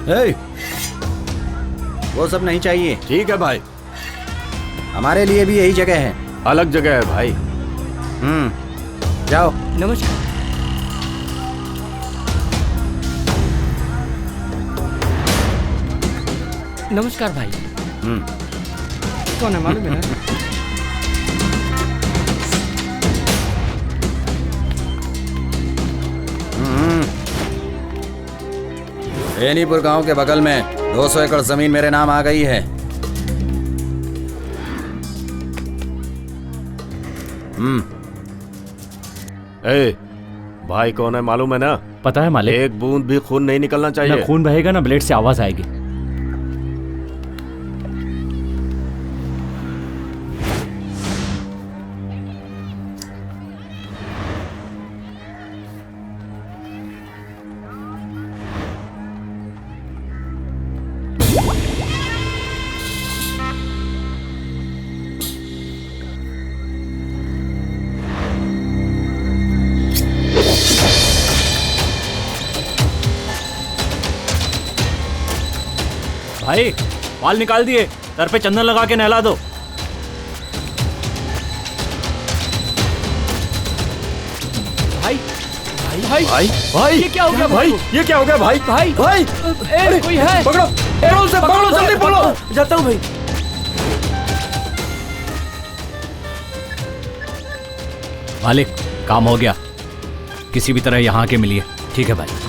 हे, वो सब नहीं चाहिए। ठीक है भाई, हमारे लिए भी यही जगह है। अलग जगह है भाई। जाओ। नमस्कार। नमस्कार भाई। कौन है मालूम है ना? बेनीपुर गांव के बगल में 200 एकड़ जमीन मेरे नाम आ गई है। ए, भाई कौन है मालूम है ना? पता है मालिक। एक बूंद भी खून नहीं निकलना चाहिए। ना खून बहेगा ना ब्लेड से आवाज आएगी। भाई बाल निकाल दिए, सर पे चंदन लगा के नहला दो। भाई भाई भाई भाई भाई ये क्या हो गया भाई, ये क्या हो गया भाई? भाई भाई ए, कोई है? पकड़ो, पकड़ो से पकड़ो, जल्दी पकड़ो। जाता हूँ भाई। मालिक काम हो गया, किसी भी तरह यहाँ के मिलिए। ठीक है भाई।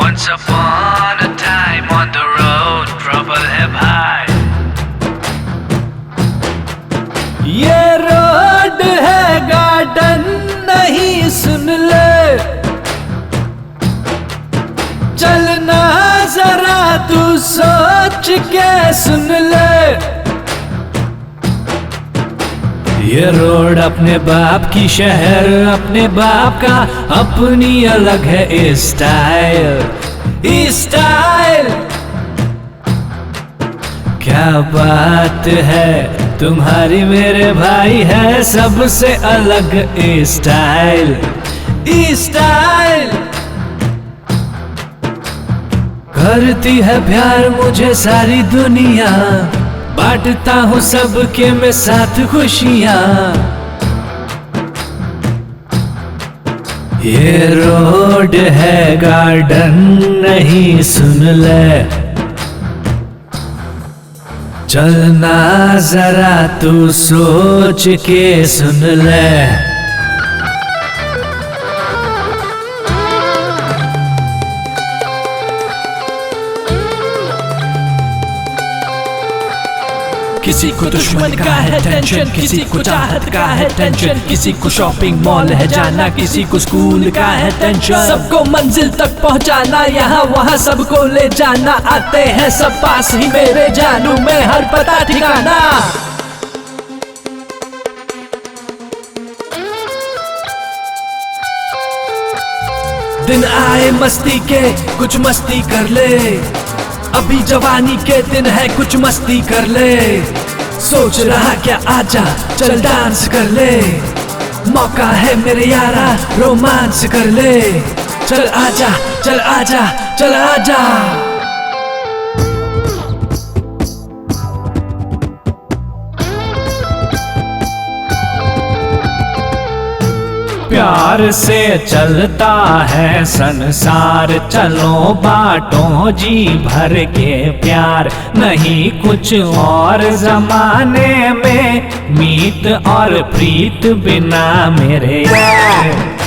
Once upon a time on the road, trouble है भाई। ये रोड है गार्डन नहीं, सुन ले चलना जरा तू सोच के सुन ले। ये रोड अपने बाप की शहर, अपने बाप का अपनी अलग है स्टाइल। स्टाइल क्या बात है, तुम्हारी मेरे भाई है सबसे अलग स्टाइल। स्टाइल करती है प्यार मुझे सारी दुनिया, बांटता हूँ सबके में साथ खुशियाँ। ये रोड है गार्डन नहीं, सुन ले चलना जरा तू सोच के सुन ले। किसी को दुश्मन का है टेंशन, किसी को चाहत का है टेंशन, किसी को शॉपिंग मॉल है जाना, किसी को स्कूल का है टेंशन। सबको मंजिल तक पहुंचाना, यहाँ वहाँ सबको ले जाना, आते हैं सब पास ही मेरे जानू में हर पता ठिकाना। दिन आए मस्ती के कुछ मस्ती कर ले, अभी जवानी के दिन है कुछ मस्ती कर ले। सोच रहा क्या आजा चल डांस कर ले, मौका है मेरे यारा रोमांस कर ले। चल आजा चल आजा चल आजा। प्यार से चलता है संसार, चलो बांटो जी भर के प्यार। नहीं कुछ और जमाने में मीत और प्रीत बिना मेरे यार।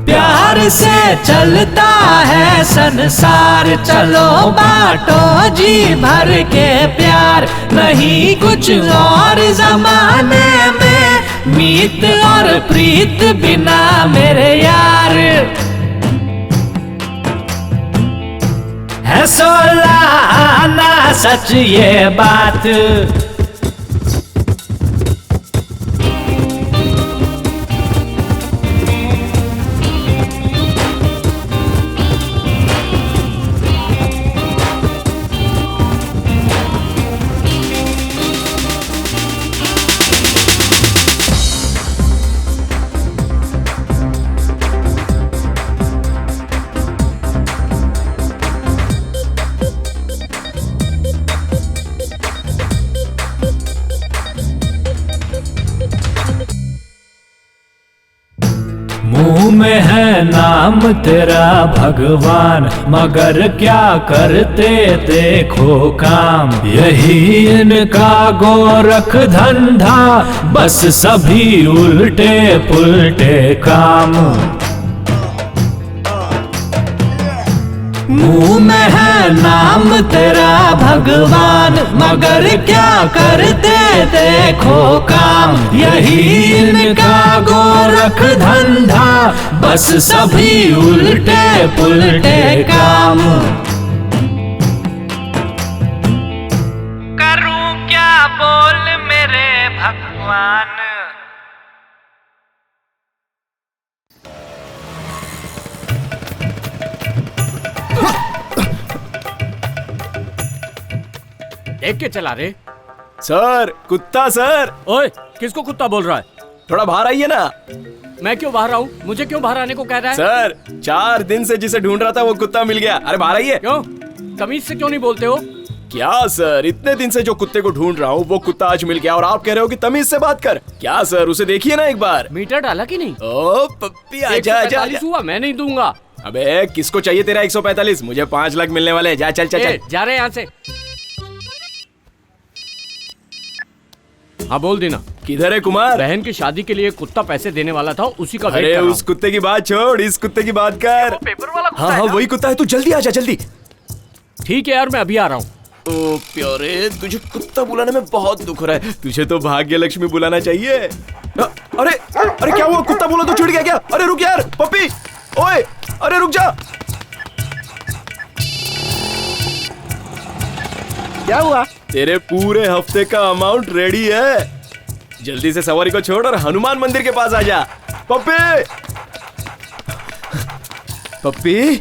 प्यार से चलता है संसार, चलो बांटो जी भर के प्यार। नहीं कुछ और जमाने में मीत और प्रीत बिना मेरे यार। है सोला आना सच ये बात, मुंह में है नाम तेरा भगवान, मगर क्या करते देखो काम। यही इनका गोरख धंधा, बस सभी उल्टे पुल्टे काम। मुंह में है नाम तेरा भगवान, मगर क्या करते देखो काम। यही इनका गोरख धंधा, बस सभी उल्टे पुल्टे काम। करूं क्या बोल मेरे भगवान। देख के चला रे। सर कुत्ता सर। ओए किसको कुत्ता बोल रहा है? थोड़ा बाहर आइए ना। मैं क्यों बाहर आऊं? मुझे क्यों बाहर आने को कह रहा है? सर 4 दिन से जिसे ढूंढ रहा था वो कुत्ता मिल गया। अरे बाहर आइए। क्यों? तमीज से क्यों नहीं बोलते हो? क्या सर, इतने दिन से जो कुत्ते को ढूंढ रहा हूँ वो कुत्ता आज मिल गया और आप कह रहे हो कि तमीज से बात कर। क्या सर, उसे देखिए ना एक बार। मीटर डाला कि नहीं? ओ पप्पी आजा आजा आजा। हुआ, मैं नहीं दूंगा। अबे किसको चाहिए तेरा 145? मुझे 5 लाख मिलने वाले हैं। जा चल चल चल। जा रहे यहाँ से। हाँ बोल देना। किधर है कुमार? बहन की शादी के लिए कुत्ता पैसे देने वाला था, उसी का वेट अरे कर रहा उस कुत्ते की बात छोड़, इस कुत्ते की बात कर। पेपर वाला कुत्ता हाँ है हाँ ना? वही कुत्ता है, तू जल्दी आजा जल्दी। ठीक है यार, मैं अभी आ रहा हूँ। ओ प्यारे, तुझे कुत्ता बुलाने में बहुत दुख हो रहा है। तुझे तो भाग्य लक्ष्मी बुलाना चाहिए। अरे अरे क्या हुआ? कुत्ता बोला तो छूट गया क्या? अरे रुक यार पप्पी, ओए अरे रुक जा। क्या हुआ? तेरे पूरे हफ्ते का अमाउंट रेडी है। जल्दी से सवारी को छोड़ और हनुमान मंदिर के पास आ जा। पप्पी पप्पी।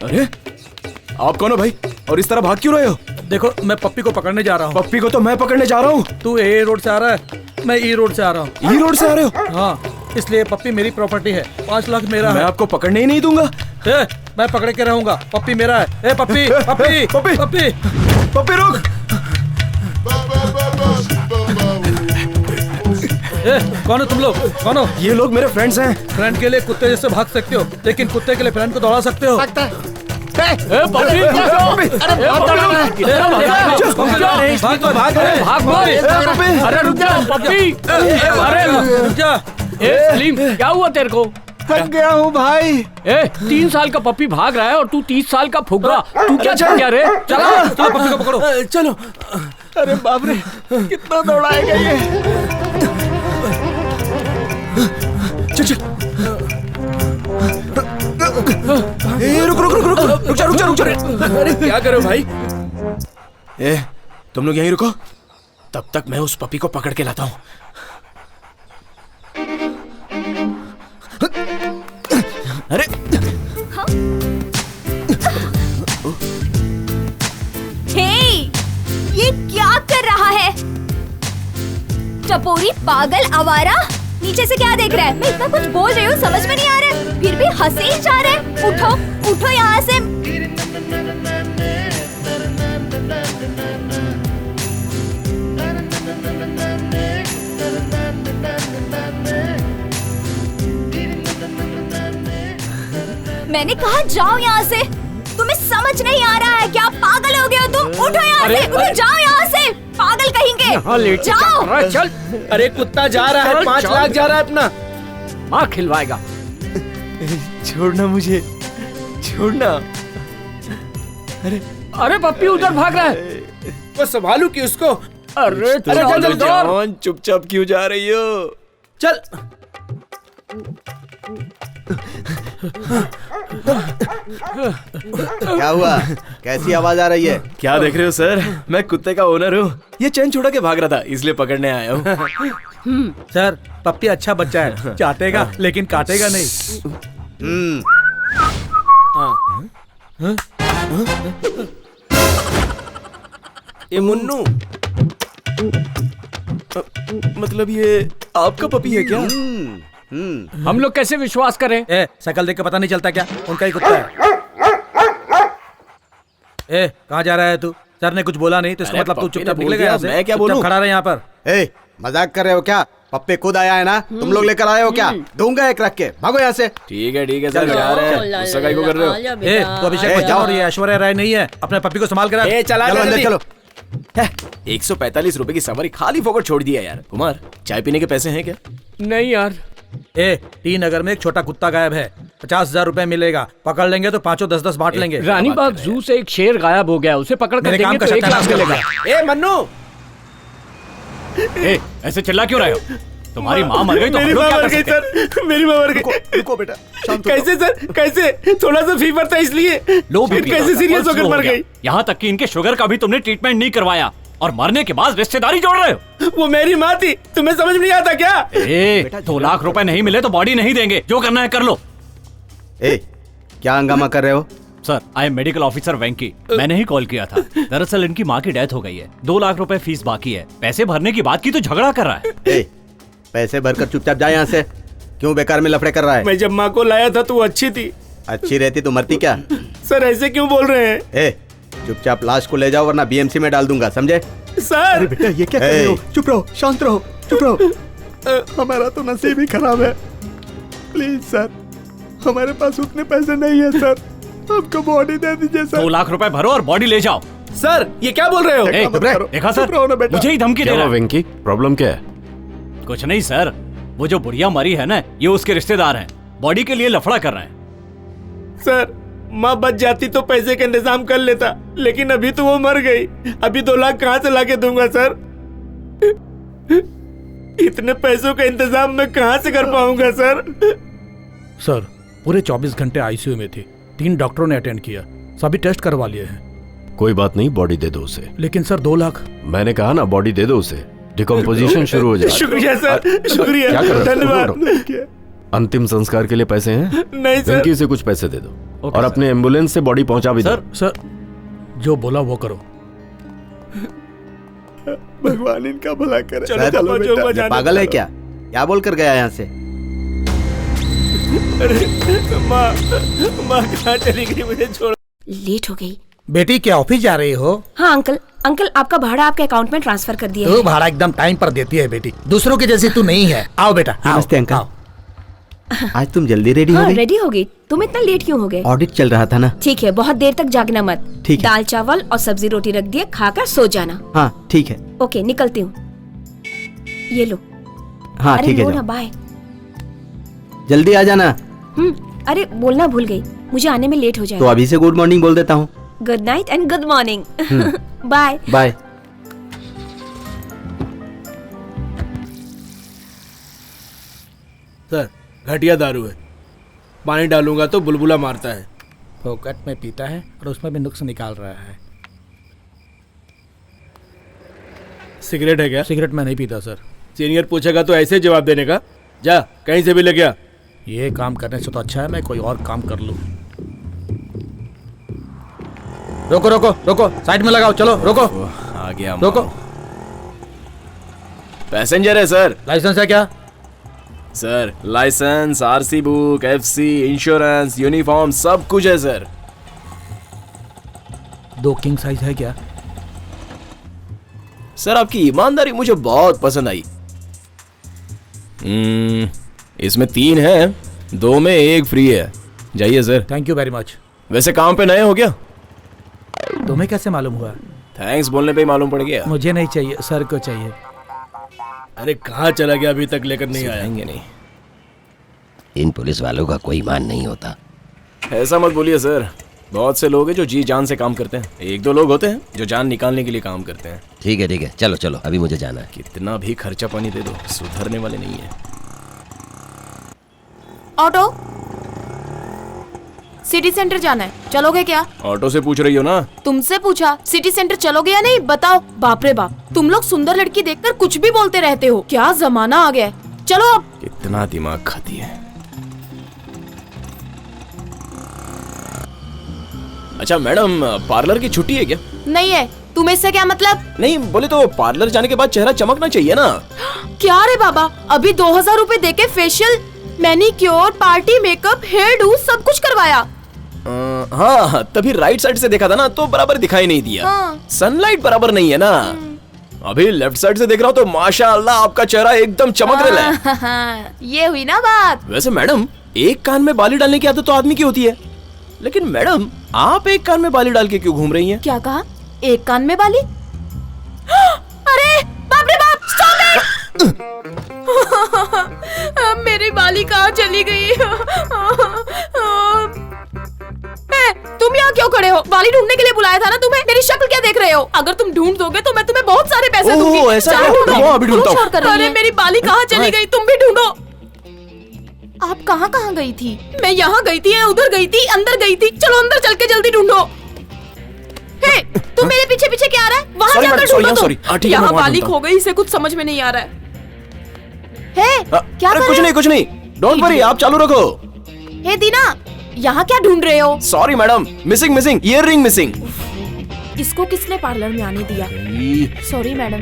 अरे आप कौन हो भाई, और इस तरह भाग क्यों रहे हो? देखो मैं पप्पी को पकड़ने जा रहा हूँ। पप्पी को तो मैं पकड़ने जा रहा हूँ। तू ए रोड से आ रहा है, मैं ई रोड से आ रहा हूँ। ई रोड से आ रहे हो? हाँ, इसलिए पप्पी मेरी प्रॉपर्टी है। 5 लाख मेरा मैं है। आपको पकड़ने ही नहीं दूंगा। मैं पकड़ के रहूंगा। पप्पी मेरा है। ए पप्पी पप्पी पप्पी पप्पी पप्पी रुक। कौन हो तुम लोग? कौन हो? ये लोग मेरे फ्रेंड्स हैं। फ्रेंड के लिए कुत्ते जैसे भाग सकते हो, लेकिन कुत्ते के लिए फ्रेंड को दौड़ा सकते हो। अरे रुक जा पप्पी। अरे रुक जा। सलीम, क्या हुआ तेरे को? थक गया हूँ भाई। 3 साल का पप्पी भाग रहा है और तू 30 साल का फुग्गा। तू क्या चल गया रे? चला चलो पप्पी को पकड़ो। चलो। अरे बाप रे, कितना दौड़ाएगा ये। चल चल। रुक रुक रुक रुक रुक जा रुक जा रुक जा। अरे क्या करो भाई? तुम लोग यहीं रुको, तब तक मैं उस पपी को पकड़ के लाता हूँ। अरे हे, ये क्या कर रहा है? टपोरी पागल आवारा, नीचे से क्या देख रहा है? मैं इतना कुछ बोल रही हूँ, समझ में नहीं आ रहा है, फिर भी हंसे ही जा रहा है। उठो उठो यहाँ से। मैंने कहा जाओ यहाँ से। तुम्हें समझ नहीं आ रहा है क्या? पागल हो गए हो तुम? उठो यहाँ से, उठो, जाओ यहाँ से, पागल कहेंगे। जाओ। चल। अरे कुत्ता जा रहा है, 5 लाख जा रहा है अपना। माँ खिलवाएगा। छोड़ना मुझे, छोड़ना। अरे पप्पी उधर भाग रहा है। वो संभालू कि उसको? अरे चल, चल, दौड़। चुपचाप क्यों जा रही हो? चल। क्या हुआ? कैसी आवाज आ रही है? क्या देख रहे हो सर? मैं कुत्ते का ओनर हूँ। ये चैन छुड़ा के भाग रहा था, इसलिए पकड़ने आया हूँ। सर, पप्पी अच्छा बच्चा है, चाटेगा लेकिन काटेगा नहीं। ये मुन्नू, मतलब ये आपका पपी है क्या? हम लोग कैसे विश्वास करें? ए, शकल देख के पता नहीं चलता क्या? उनका ही कुत्ता है। ए, कहाँ जा रहा है तू? सर ने कुछ बोला नहीं तो इसका अरे मतलब तू पप्पी ने चुपचाप बोल निकलेगा दिया, यहाँ से? मैं क्या चुपचाप बोलूं? खड़ा रहे यहाँ पर। ए, मजाक कर रहे हो क्या? पप्पे खुद आया है ना, तुम लोग लेकर आए हो क्या? दूंगा एक रख के, भागो यहाँ से। ठीक है सर, जा रहे हैं। गुस्सा काहे को कर रहे हो? ए, तो अभिषेक बच्चन और ये ऐश्वर्या राय नहीं है, अपने पप्पी को संभाल कर रख। चला चलो अंदर चलो। 145 रुपए की सवारी खाली फोकट छोड़ दिया यार। कुमार, चाय पीने के पैसे हैं क्या? नहीं यार। ए, टी नगर में एक छोटा कुत्ता गायब है, 50,000 रुपए मिलेगा। पकड़ लेंगे तो 5-10 बांट लेंगे। रानी बाग जू से एक शेर गायब हो गया, उसे पकड़ कर मेरे काम देंगे का तो 1 लाख सत्यानाश कर मिलेगा। ए मन्नू, ए, ऐसे चिल्ला क्यों रहे हो? तुम्हारी माँ मर गई तो हम लोग क्या कर सकते हैं? सर, मेरी माँ मर गई। रुको बेटा, शांत हो कैसे सर, कैसे? थोड़ा सा फीवर था इसलिए। लो फिर बीपी कैसे का सीरियस पल्स होकर लो हो मर गया। गई? यहाँ तक कि इनके शुगर का भी तुमने ट्रीटमेंट नहीं करवाया और मरने के बाद रिश्तेदारी जोड़ रहे हो। वो मेरी माँ थी, तुम्हें समझ नहीं आता क्या? ए, 2 लाख रुपए नहीं मिले तो बॉडी नहीं देंगे, जो करना है कर लो। ए, क्या हंगामा कर रहे हो? Sir, I am medical officer Venky. मैंने ही कॉल किया था। दरअसल इनकी माँ की डेथ हो गई है, 2 लाख रुपए फीस बाकी है। पैसे भरने की बात की तो झगड़ा कर रहा है। ए, पैसे भरकर चुपचाप जा यहाँ से। क्यों बेकार में लफड़े कर रहा है? मैं जब माँ को लाया था तो वो अच्छी थी। अच्छी रहती तो मरती क्या? सर ऐसे क्यों बोल रहे हैं? ए, चुपचाप लाश को ले जाओ वरना बीएमसी में डाल दूंगा, समझे? सर बेटा ये क्या कर रहे हो? चुप रहो, शांत रहो, चुप रहो। हमारा तो नसीब ही खराब है। प्लीज सर, हमारे पास उतने पैसे नहीं है सर, हमको बॉडी दे दीजिए सर। 2 लाख रुपए भरो और बॉडी ले जाओ। सर, ये क्या बोल रहे हो? ए, देखा सर, मुझे ही धमकी दे रहा है। वेंकी, प्रॉब्लम क्या है? कुछ नहीं सर, वो जो बुढ़िया मरी है ना, ये उसके रिश्तेदार हैं, बॉडी के लिए लफड़ा कर रहे हैं। सर, माँ बच जाती तो पैसे का इंतजाम कर लेता, लेकिन अभी तो वो मर गई। अभी 2 लाख कहाँ से लाके दूंगा सर? इतने पैसों का इंतजाम मैं कहाँ से कर पाऊंगा सर? सर पूरे 24 घंटे आईसीयू में थी, 3 डॉक्टरों ने अटेंड किया, सभी टेस्ट करवा लिए हैं। कोई बात नहीं, बॉडी दे दो उसे। लेकिन सर 2 लाख। मैंने कहा ना, बॉडी दे दो उसे, डिकम्पोजिशन शुरू हो जाए। शुक्रिया सर, शुक्रिया, क्या कर रहे हो? धन्यवाद। अंतिम संस्कार के लिए पैसे हैं? नहीं सर। वेंकी से कुछ पैसे दे दो ओके, और अपने एम्बुलेंस से बॉडी पहुंचा भी दो। सर जो बोला वो करो। भगवान इनका भला करे। चलो, चलो बेटा। ये पागल है क्या? क्या बोल कर गया यहाँ से? माँ कहाँ चली गई, मुझे छोड़। लेट हो गई। बेटी क्या ऑफिस जा रही हो? हाँ अंकल आपका भाड़ा आपके अकाउंट में ट्रांसफर कर दिया तू है। भाड़ा एकदम टाइम पर देती है बेटी, दूसरों की जैसी तू नहीं है। आओ बेटा, आओ, नमस्ते अंकल। आओ। आज तुम जल्दी रेडी हो हाँ गई? रेडी हो गई। तुम इतना लेट क्यों हो गए? ऑडिट चल रहा था ना। ठीक है, बहुत देर तक जागना मत। ठीक है। दाल चावल और सब्जी रोटी रख दिए, खाकर सो जाना। हाँ ठीक है। ओके निकलती हूँ। ये लो। हाँ अरे ठीक है, लो ना, जाओ। बाय। जल्दी आ जाना। अरे बोलना भूल गई, मुझे आने में लेट हो तो जाएगा। अभी से गुड मॉर्निंग बोल देता हूँ। Good night and good morning. Bye. Bye. Sir, घटिया दारू है, पानी डालूंगा तो बुलबुला मारता है। फोकट में पीता है और उसमें भी नुक्स निकाल रहा है। सिगरेट है क्या? सिगरेट में नहीं पीता सर। सीनियर पूछेगा तो ऐसे जवाब देने का? जा कहीं से भी ले गया। ये काम करने से तो अच्छा है मैं कोई और काम कर लूं। रोको रोको रोको, साइड में लगाओ, चलो रोको आ गया रोको। पैसेंजर है सर। लाइसेंस है क्या? Sir licence, RC book, FC, insurance, uniform सब कुछ है सर। 2 किंग साइज है क्या? सर आपकी ईमानदारी मुझे बहुत पसंद आई। इसमें 3 है, 2 में 1 फ्री है। जाइए sir. Thank you very much. वैसे काम पे नए हो क्या? तुम्हें कैसे मालूम हुआ? थैंक्स बोलने पे ही मालूम पड़ गया। मुझे नहीं चाहिए, सर को चाहिए। अरे कहाँ चला गया, अभी तक लेकर नहीं आया? आएंगे नहीं। इन पुलिस वालों का कोई ईमान नहीं होता। ऐसा मत बोलिए सर, बहुत से लोग हैं जो जी जान से काम करते हैं। 1-2 लोग होते हैं जो जान निकालने के लिए काम करते हैं। ठीक है, चलो चलो, अभी मुझे जाना है। कितना भी खर्चा पानी दे दो, सुधरने वाले नहीं है। ऑटो, सिटी सेंटर जाना है, चलोगे क्या? ऑटो से पूछ रही हो ना? तुमसे पूछा, सिटी सेंटर चलोगे या नहीं बताओ। बाप रे बाप, तुम लोग सुंदर लड़की देखकर कुछ भी बोलते रहते हो। क्या जमाना आ गया है। चलो अब। कितना दिमाग खाती है। अच्छा मैडम, पार्लर की छुट्टी है क्या? नहीं है। तुम्हें इससे क्या मतलब? नहीं बोले तो पार्लर जाने के बाद चेहरा चमकना चाहिए ना। क्या रे बाबा, अभी 2000 रुपए देके facial, manicure, party makeup, hairdo सब कुछ करवाया। हाँ तभी राइट साइड से देखा था ना तो बराबर दिखाई नहीं दिया। हाँ। सनलाइट बराबर नहीं है ना। अभी लेफ्ट साइड से देख रहा हूँ तो माशाअल्लाह आपका चेहरा एकदम चमक रहा है। हाँ, ये हुई ना बात। वैसे मैडम, एक कान में बाली डालने की आदत तो आदमी की होती है, लेकिन मैडम आप एक कान में बाली डाल के क्यों घूम रही हैं? क्या कहा? एक कान में बाली? अरे बाप रे बाप, stop it! मेरी बाली कहाँ चली गई? तुम यहाँ क्यों खड़े हो? बाली ढूंढने के लिए बुलाया था ना तुम्हें। मेरी शक्ल क्या देख रहे हो? अगर तुम ढूंढ दोगे तो मैं तुम्हें बहुत सारे पैसे दूंगी। ऐसा जाओ है? ढूंढो। रुको, अभी ढूंढता हूँ। क्यों शोर कर रही है? अरे मेरी बाली कहाँ चली गई? तुम भी ढूंढो। आप कहाँ गई थी? मैं यहाँ गई थी, उधर गई थी, अंदर गई थी। चलो अंदर चल के जल्दी ढूंढो। हे, तुम मेरे पीछे पीछे क्या आ रहा है? वहाँ जाकर ढूंढो तुम। यहाँ बाली खो गई, इसे कुछ समझ में नहीं आ रहा है। हे, क्या कर रहे हो? कुछ नहीं, डोंट वरी, आप चालू रखो। हे दीना, यहाँ क्या ढूंढ रहे हो? Sorry madam, missing earliness missing. इसको किसने पार्लर में आने दिया? Sorry madam.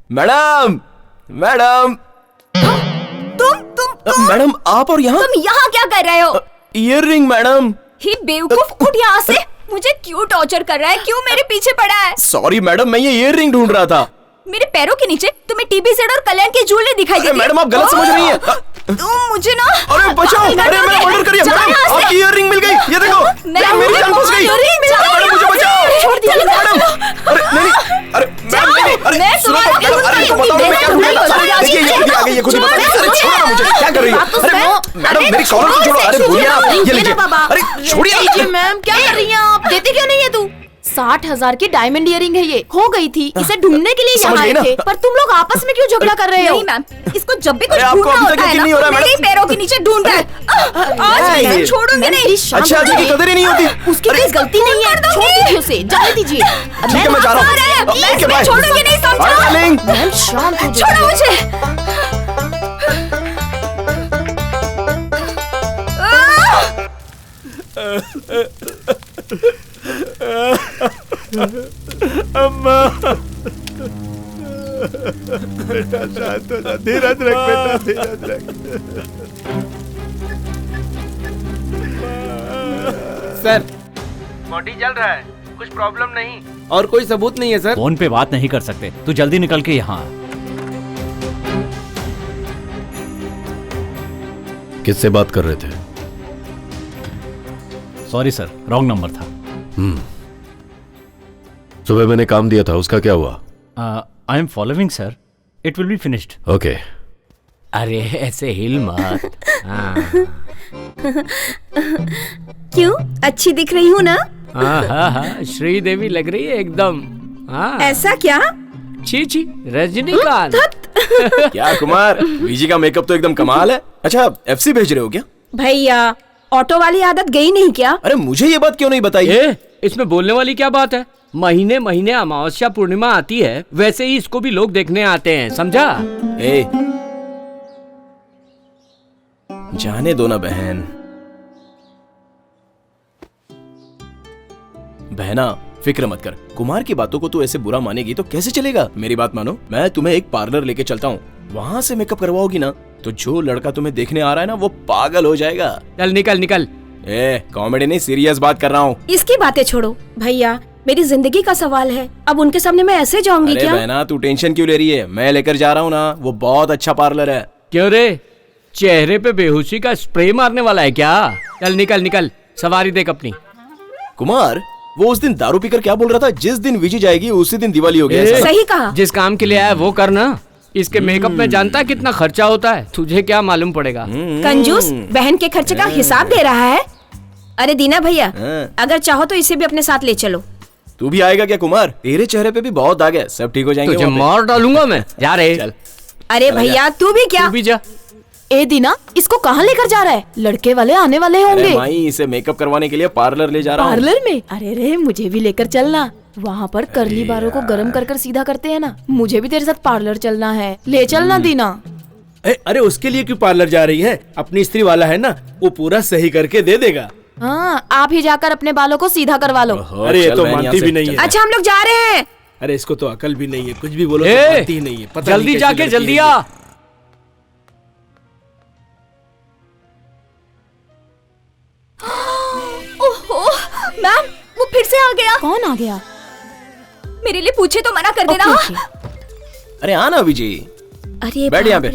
मैडम तुम मैडम, आप और यहाँ? तुम यहाँ क्या कर रहे हो? Earliness madam. ही बेवकूफ, उठ यहाँ से। मुझे क्यों टॉर्चर कर रहा है? क्यों मेरे पीछे पड़ा है? सॉरी मैडम, मैं ये ईयररिंग ढूंढ रहा था। मेरे पैरों के नीचे तुम्हें टीबी सेट और कल्याण की ज्वेलरी दिखाई देती है। मैडम आप गलत समझ रही हैं। तुम मुझे ना। अरे बचाओ, अरे मैं ऑर्डर करिए मैडम, आपकी ईयररिंग मिल गई, ये देखो। मेरी जान फंस गई। मैडम मुझे बचाओ। छोड़ दीजिए मैडम, अरे नहीं, अरे मैडम नहीं, अरे सुनो मैडम, अरे इनको बताओ मैं क्या ढूंढ। देखिए ये खुद ही आ गई, ये खुद ही बता रही है। अरे छोड़ो मुझे, क्या कर रही है? अरे मैडम मेरी कॉलर को छोड़ो। अरे भूलिए आप, ये लीजिए। अरे छोड़िए मैम, क्या कर रही हैं आप? देते क्यों नहीं है तू? 60,000 की डायमंड इयरिंग है ये, खो गई थी। इसे ढूंढने के लिए यहाँ आए थे, पर तुम लोग आपस में क्यों झगड़ा कर रहे हो? नहीं मैम, इसको जब भी कुछ ढूंढना होता है ना, मेरे पैरों के नीचे ढूंढ रहा है। आज मैं छोड़ूंगी नहीं। अच्छा की कदर ही नहीं होती। उसकी कोई गलती नहीं है, छोड़ दीजिए उसे, जाने दीजिए। मैं जा रहा हूँ। मैं छोड़ूंगी नहीं, समझो? मैम शांत हो जाओ। छोड़ो मुझे। अम्मा, बेटा शांत हो जा, धीरज रख बेटा, धीरज रख। सर, बॉडी जल रहा है, कुछ प्रॉब्लम नहीं। और कोई सबूत नहीं है सर? फोन पे बात नहीं कर सकते, तू जल्दी निकल के यहाँ आ। किससे बात कर रहे थे? सॉरी सर, रॉन्ग नंबर था। सुबह मैंने काम दिया था, उसका क्या हुआ? I am following sir, it will be finished. Okay. अरे ऐसे हिल मत। क्यों, अच्छी दिख रही हूँ ना? हाँ, श्रीदेवी लग रही है एकदम। ऐसा क्या? छी, रजनीकांत। क्या कुमार, बीजी का मेकअप तो एकदम कमाल है। अच्छा एफसी भेज रहे हो क्या? भैया, ऑटो वाली आदत गई नहीं क्या? अरे मुझे ये बात क्यों नहीं बताई? इसमें बोलने वाली क्या बात है? महीने महीने अमावस्या पूर्णिमा आती है, वैसे ही इसको भी लोग देखने आते हैं, समझा? ए, जाने दो ना बहन। बहना फिक्र मत कर, कुमार की बातों को तू ऐसे बुरा मानेगी तो कैसे चलेगा। मेरी बात मानो, मैं तुम्हें एक पार्लर लेके चलता हूँ, वहाँ से मेकअप करवाओगी ना तो जो लड़का तुम्हें देखने आ रहा है ना वो पागल हो जाएगा। चल निकल निकल। कॉमेडी नहीं, सीरियस बात कर रहा हूँ। इसकी बातें छोड़ो भैया, मेरी जिंदगी का सवाल है। अब उनके सामने मैं ऐसे जाऊंगी क्या? बहना तू टेंशन क्यों ले रही है, मैं लेकर जा रहा हूँ ना, वो बहुत अच्छा पार्लर है। क्यों रे, चेहरे पे बेहोशी का स्प्रे मारने वाला है क्या? चल निकल निकल, सवारी देख अपनी। कुमार, वो उस दिन दारू पीकर क्या बोल रहा था, जिस दिन विजी जाएगी उसी दिन दिवाली हो गया। सही कहा। जिस काम के लिए आया वो करना। इसके मेकअप में जानता है कितना खर्चा होता है, तुझे क्या मालूम पड़ेगा। कंजूस, बहन के खर्चे का हिसाब दे रहा है। अरे दीना भैया, अगर चाहो तो इसे भी अपने साथ ले चलो। तू भी आएगा क्या कुमार? तेरे चेहरे पे भी बहुत दाग है, सब ठीक हो जाएंगे। तुझे मार डालूंगा मैं, जा रहे। चल। अरे भैया तू भी क्या? तू भी जा। ए दीना, इसको कहाँ लेकर जा रहा है? लड़के वाले आने वाले होंगे। माई, इसे मेकअप करवाने के लिए पार्लर ले जा रहा हूँ। पार्लर में? अरे रे, मुझे भी लेकर चलना। वहाँ पर कर्ली बालों को गरम कर कर सीधा करते हैं ना, मुझे भी तेरे साथ पार्लर चलना है। ले चलना दीना। अरे उसके लिए क्यों पार्लर जा रही है? अपनी स्त्री वाला है ना, वो पूरा सही करके दे देगा। हाँ, आप ही जाकर अपने बालों को सीधा करवा लो। अरे ये तो मानती भी नहीं है। अच्छा हम लोग जा रहे हैं। अरे इसको तो अकल भी नहीं है, कुछ भी बोलो तो मानती ही नहीं है। पता जल्दी जाके जल्दी आ। ओहो मैम, वो फिर से आ गया। कौन आ गया? मेरे लिए पूछे तो मना कर देना। अरे आना विजय। अरे बैठ यहाँ पे।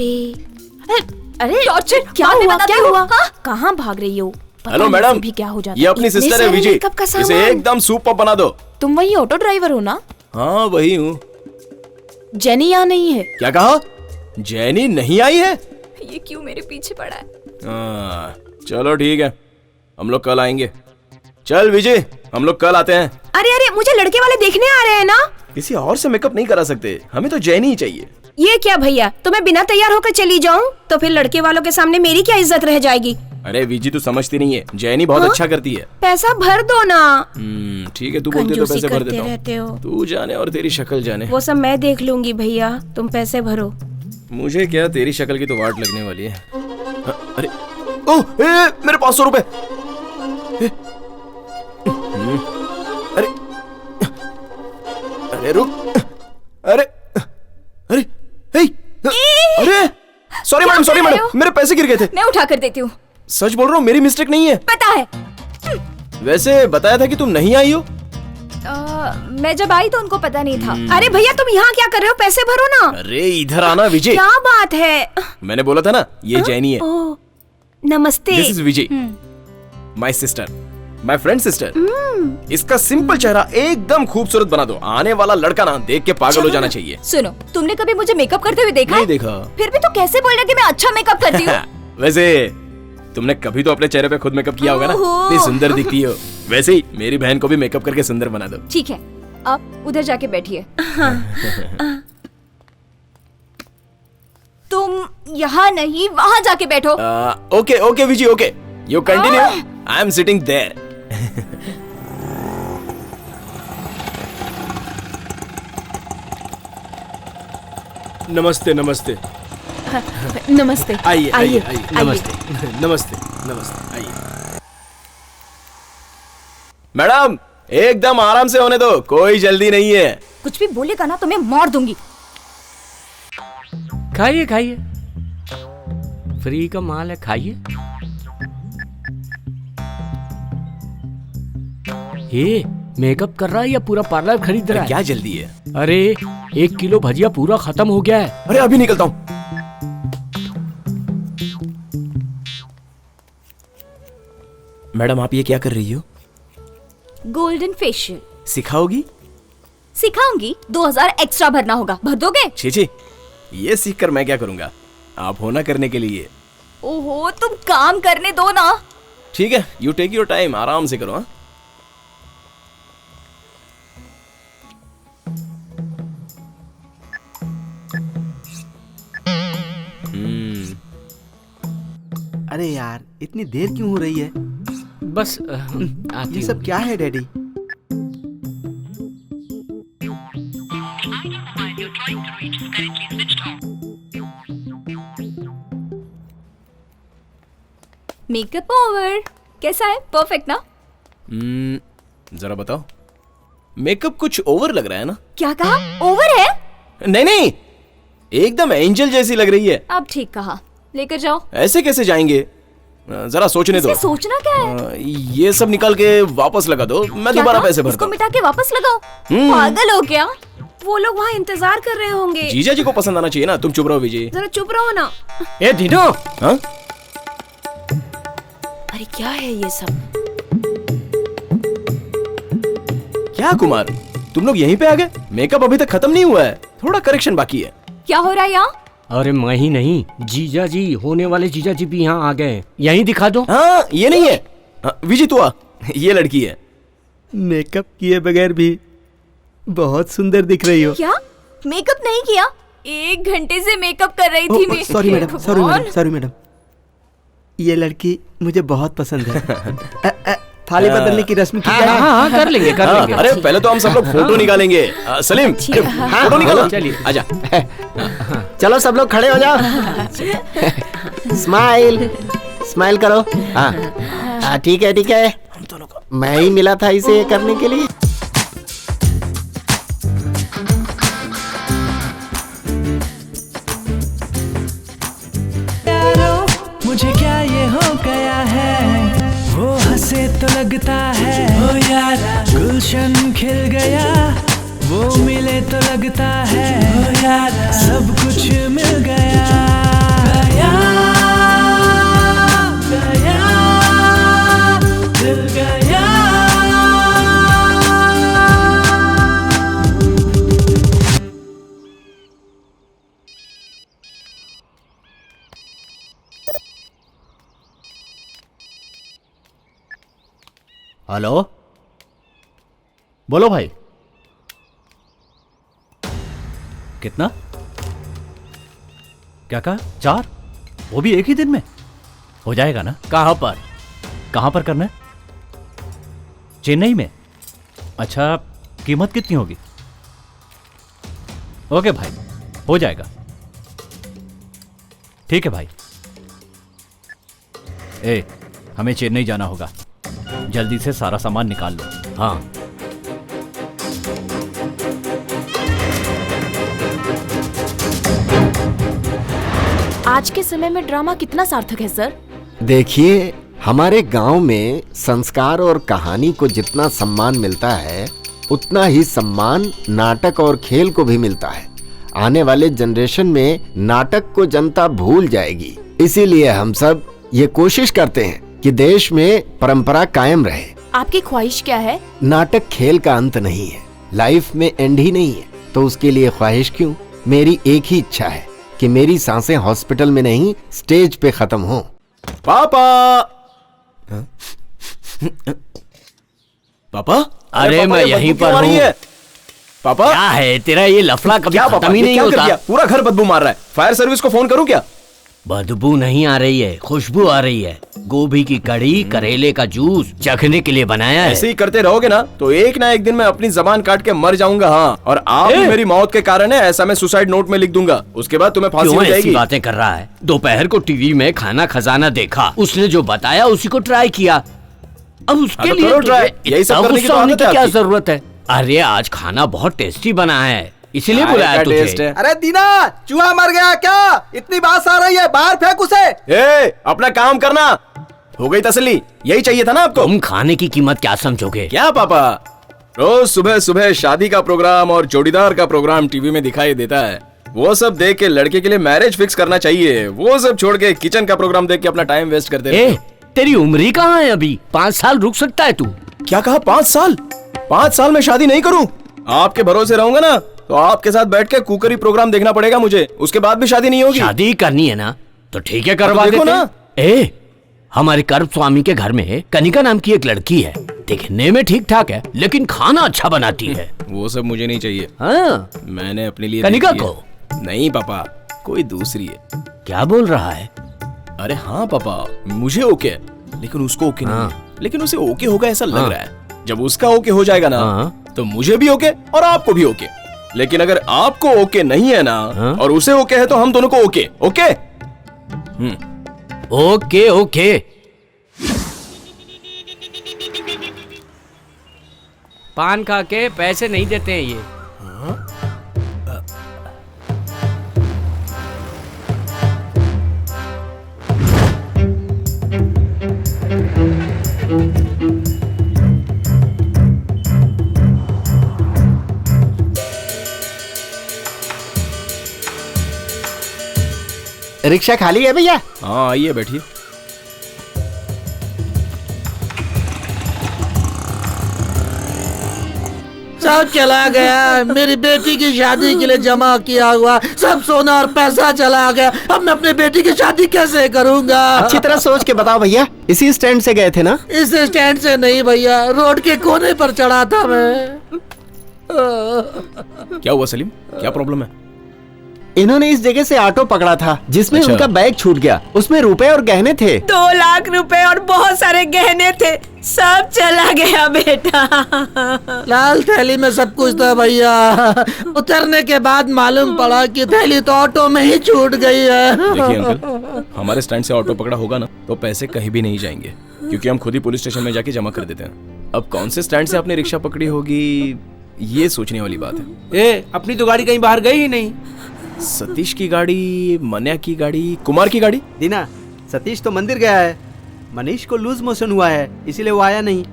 अरे टॉर्चर, क्या हुआ? क्या हुआ? कहाँ भाग रही हो? हेलो मैडम, भी क्या हो जाता? ये अपनी सिस्टर है विजय, इसे एकदम सुपर बना दो। तुम वही ऑटो ड्राइवर हो ना? हाँ वही हूँ। जेनी यहाँ नहीं है। क्या कहा? जेनी नहीं आई है? ये क्यों मेरे पीछे पड़ा है? चलो ठीक है, हम लोग कल आएंगे। चल विजय, हम लोग कल आते हैं। अरे अरे, मुझे लड़के वाले देखने आ रहे हैं ना। किसी और से मेकअप नहीं करा सकते, हमें तो जेनी ही चाहिए। ये क्या भैया, तो मैं बिना तैयार होकर चली जाऊं तो फिर लड़के वालों के सामने मेरी क्या इज्जत रह जाएगी? अरे विजी तू समझती नहीं है, जेनी बहुत अच्छा करती है। पैसा भर दो ना। ठीक है, तू बोलती है तो पैसे भर देता रहते हो। तू जाने और तेरी शक्ल जाने। वो सब मैं देख लूंगी भैया, तुम पैसे भरो। मुझे क्या, तेरी शक्ल की तो वाट लगने वाली है। अरे ओह, मेरे 500 रुपए। अरे अरे रुक, अरे अरे अरे सॉरी मैडम, मेरे पैसे गिर गए थे। मैं उठा कर देती हूँ। सच बोल रहा हूँ, मेरी मिस्टेक नहीं है। पता है। वैसे बताया था कि तुम नहीं आई हो। मैं जब आई तो उनको पता नहीं था। अरे भैया तुम यहाँ क्या कर रहे हो? पैसे भरो ना। अरे इधर आना विजय। क्या बात है? मैंने बोला था ना, ये जेनी है। नमस्ते। This is Vijay, my sister, my friend sister. इसका सिंपल चेहरा एकदम खूबसूरत बना दो, आने वाला लड़का ना देख के पागल हो जाना चाहिए। सुनो, तुमने कभी मुझे मेकअप करते हुए देखा? नहीं देखा। फिर भी तो कैसे बोल रहे कि मैं अच्छा मेकअप करती हूँ? वैसे तुमने कभी तो अपने चेहरे पे खुद मेकअप किया होगा ना, इतनी सुंदर दिखती हो। वैसे ही मेरी बहन को भी मेकअप करके सुंदर बना दो। ठीक है, आप उधर जाके बैठिए। तुम यहाँ नहीं, वहाँ जाके बैठो। Okay okay Vijay, okay you continue, I am sitting there. नमस्ते नमस्ते। नमस्ते। आइए आइए आइए। नमस्ते। नमस्ते नमस्ते, आइए। मैडम एकदम आराम से होने दो, कोई जल्दी नहीं है। कुछ भी बोलेगा ना तो मैं मार दूंगी। खाइए खाइए, फ्री का माल है, खाइए। ये मेकअप कर रहा है या पूरा पार्लर खरीद रहा है? क्या जल्दी है? अरे 1 किलो भजिया पूरा खत्म हो गया है। अरे अभी निकलता हूँ। मैडम आप ये क्या कर रही हो? गोल्डन फेशियल सिखाओगी? सिखाऊंगी, 2000 एक्स्ट्रा भरना होगा, भर दोगे? छी, ये सीख कर मैं क्या करूंगा, आप होना करने के लिए। ओहो, तुम काम करने दो ना। ठीक है, यू टेक योर टाइम, आराम से करो। हाँ अरे यार, इतनी देर क्यों हो रही है? बस ये सब क्या है डैडी? Makeup over. कैसा है? परफेक्ट ना? जरा बताओ। मेकअप कुछ ओवर लग रहा है ना? क्या कहा? ओवर है? नहीं नहीं, एकदम एंजल जैसी लग रही है। अब ठीक कहा। लेकर जाओ। ऐसे कैसे जाएंगे? जरा सोचने दो। इसमें सोचना क्या है? ये सब निकाल के वापस लगा दो, मैं दोबारा पैसे भरता इसको हूँ। मिटा के वापस लगाओ। पागल हो क्या? वो लोग वहाँ इंतजार कर रहे होंगे। जीजा जी को पसंद आना चाहिए ना। तुम चुप रहो विजय। जरा चुप रहो ना। ए दीनो। हाँ? अरे क्या है ये सब? क्या कुमार, तुम लोग यहीं पे आ गए? मेकअप अभी तक खत्म नहीं हुआ है, थोड़ा करेक्शन बाकी है। क्या हो रहा है यहाँ? अरे मैं ही नहीं, जीजा जी, होने वाले जीजा जी भी यहाँ आ गए। यहीं दिखा दो। हाँ, ये नहीं है। विजय तू आ, ये लड़की है। मेकअप किए बगैर भी बहुत सुंदर दिख रही हो। क्या? मेकअप नहीं किया? 1 घंटे से मेकअप कर रही थी मैं। Sorry madam, sorry madam. ये लड़की मुझे बहुत पसंद है। थाली बदलने की रस्म की जाए? हाँ, कर लेंगे, कर लेंगे। अरे पहले तो हम सब लोग फोटो निकालेंगे। सलीम, फोटो निकालो। चलिए, आजा। चलो सब लोग खड़े हो जाओ। स्माइल स्माइल करो। हाँ ठीक है ठीक है। मैं ही मिला था इसे ये करने के लिए। मुझे क्या ये हो गया है, वो हंसे तो लगता है ओ यार गुलशन खिल गया, वो मिले तो लगता है ओ यार सब कुछ मिल गया। गया गया दिल गया। हेलो, बोलो भाई। कितना? क्या कहा? 4? वो भी एक ही दिन में हो जाएगा ना? कहाँ पर? कहाँ पर करना है? चेन्नई में? अच्छा, कीमत कितनी होगी? ओके भाई, हो जाएगा। ठीक है भाई। हमें चेन्नई जाना होगा, जल्दी से सारा सामान निकाल लो। हाँ। आज के समय में ड्रामा कितना सार्थक है सर? देखिए, हमारे गांव में संस्कार और कहानी को जितना सम्मान मिलता है, उतना ही सम्मान नाटक और खेल को भी मिलता है। आने वाले जनरेशन में नाटक को जनता भूल जाएगी, इसीलिए हम सब ये कोशिश करते हैं कि देश में परंपरा कायम रहे। आपकी ख्वाहिश क्या है? नाटक खेल का अंत नहीं है, लाइफ में एंड ही नहीं है, तो उसके लिए ख्वाहिश क्यों? मेरी एक ही इच्छा है कि मेरी सांसें हॉस्पिटल में नहीं, स्टेज पे खत्म हो। पापा। पापा? अरे मैं यहीं पर हूँ। पापा क्या है तेरा ये लफड़ा, कभी खत्म ही नहीं होता। पूरा घर बदबू मार रहा है। फायर सर्विस को फोन करूं क्या? बदबू नहीं आ रही है, खुशबू आ रही है। गोभी की कड़ी, करेले का जूस चखने के लिए बनाया है। ऐसे ही करते रहोगे ना तो एक ना एक दिन मैं अपनी जबान काट के मर जाऊंगा। हाँ, और आप मेरी मौत के कारण है ऐसा मैं सुसाइड नोट में लिख दूंगा। उसके बाद तुम्हें फांसी हो जाएगी। ऐसी बातें कर रहा है? दोपहर को टीवी में खाना खजाना देखा, उसने जो बताया उसी को ट्राई किया। अब उसके लिए यही सब करने की क्या जरूरत है? अरे आज खाना बहुत टेस्टी बना है, इसलिए बुलाया तुझे। अरे दीना, चूहा मर गया क्या? इतनी बात आ रही है, बाहर फेंक उसे। अपना काम करना। हो गई तसल्ली? यही चाहिए था ना आपको? तुम खाने की कीमत क्या समझोगे? क्या पापा, रोज सुबह सुबह शादी का प्रोग्राम और जोड़ीदार का प्रोग्राम टीवी में दिखाई देता है। वो सब देख के लड़के के लिए मैरिज फिक्स करना चाहिए। वो सब छोड़ के किचन का प्रोग्राम देख के अपना टाइम वेस्ट करते हैं। तेरी उम्र ही कहाँ है अभी? 5 साल रुक सकता है तू। क्या कहा? 5 साल? 5 साल में शादी नहीं करूं? आपके भरोसे रहूंगा ना तो आपके साथ बैठ के कुकरी प्रोग्राम देखना पड़ेगा मुझे। उसके बाद भी शादी नहीं होगी। शादी करनी है ना तो ठीक है, करवा देते ना। हमारे कर्म स्वामी के घर में कनिका नाम की एक लड़की है, दिखने में ठीक ठाक है लेकिन खाना अच्छा बनाती है। वो सब मुझे नहीं चाहिए। हाँ, मैंने अपने लिए कनिका को? नहीं पापा, कोई दूसरी है। क्या बोल रहा है? अरे हाँ पापा, मुझे ओके है लेकिन उसको ओके नहीं है। लेकिन उसे ओके होगा ऐसा लग रहा है। जब उसका ओके हो जाएगा ना तो मुझे भी ओके और आपको भी ओके। लेकिन अगर आपको ओके नहीं है ना और उसे ओके है तो हम दोनों को ओके। Okay okay okay. पान खा के पैसे नहीं देते हैं ये। रिक्शा खाली है भैया? हाँ आइए बैठिए। सब चला गया, मेरी बेटी की शादी के लिए जमा किया हुआ सब सोना और पैसा चला गया। अब मैं अपनी बेटी की शादी कैसे करूंगा? अच्छी तरह सोच के बताओ भैया। इसी स्टैंड से गए थे ना? इस स्टैंड से नहीं भैया, रोड के कोने पर चढ़ा था मैं। क्या हुआ सलीम, क्या प्रॉब्लम है? इन्होंने इस जगह से ऑटो पकड़ा था जिसमें अच्छा। उनका बैग छूट गया। उसमें रुपए और गहने थे। 2 लाख रुपए और बहुत सारे गहने थे, सब चला गया बेटा। लाल थैली में सब कुछ था भैया। उतरने के बाद मालूम पड़ा कि थैली तो ऑटो में ही छूट गई है। देखिए अंकल, हमारे स्टैंड से ऑटो पकड़ा होगा ना तो पैसे कहीं भी नहीं जाएंगे, क्योंकि हम खुद ही पुलिस स्टेशन में जाके जमा कर देते हैं। अब कौन से स्टैंड से आपने रिक्शा पकड़ी होगी, ये सोचने वाली बात है। ए, अपनी तो गाड़ी कहीं बाहर गई ही नहीं। सतीश की गाड़ी, मन्या की गाड़ी, कुमार की गाड़ी। दीना, सतीश तो मंदिर गया है, मनीष को लूज मोशन हुआ है इसीलिए वो आया नहीं।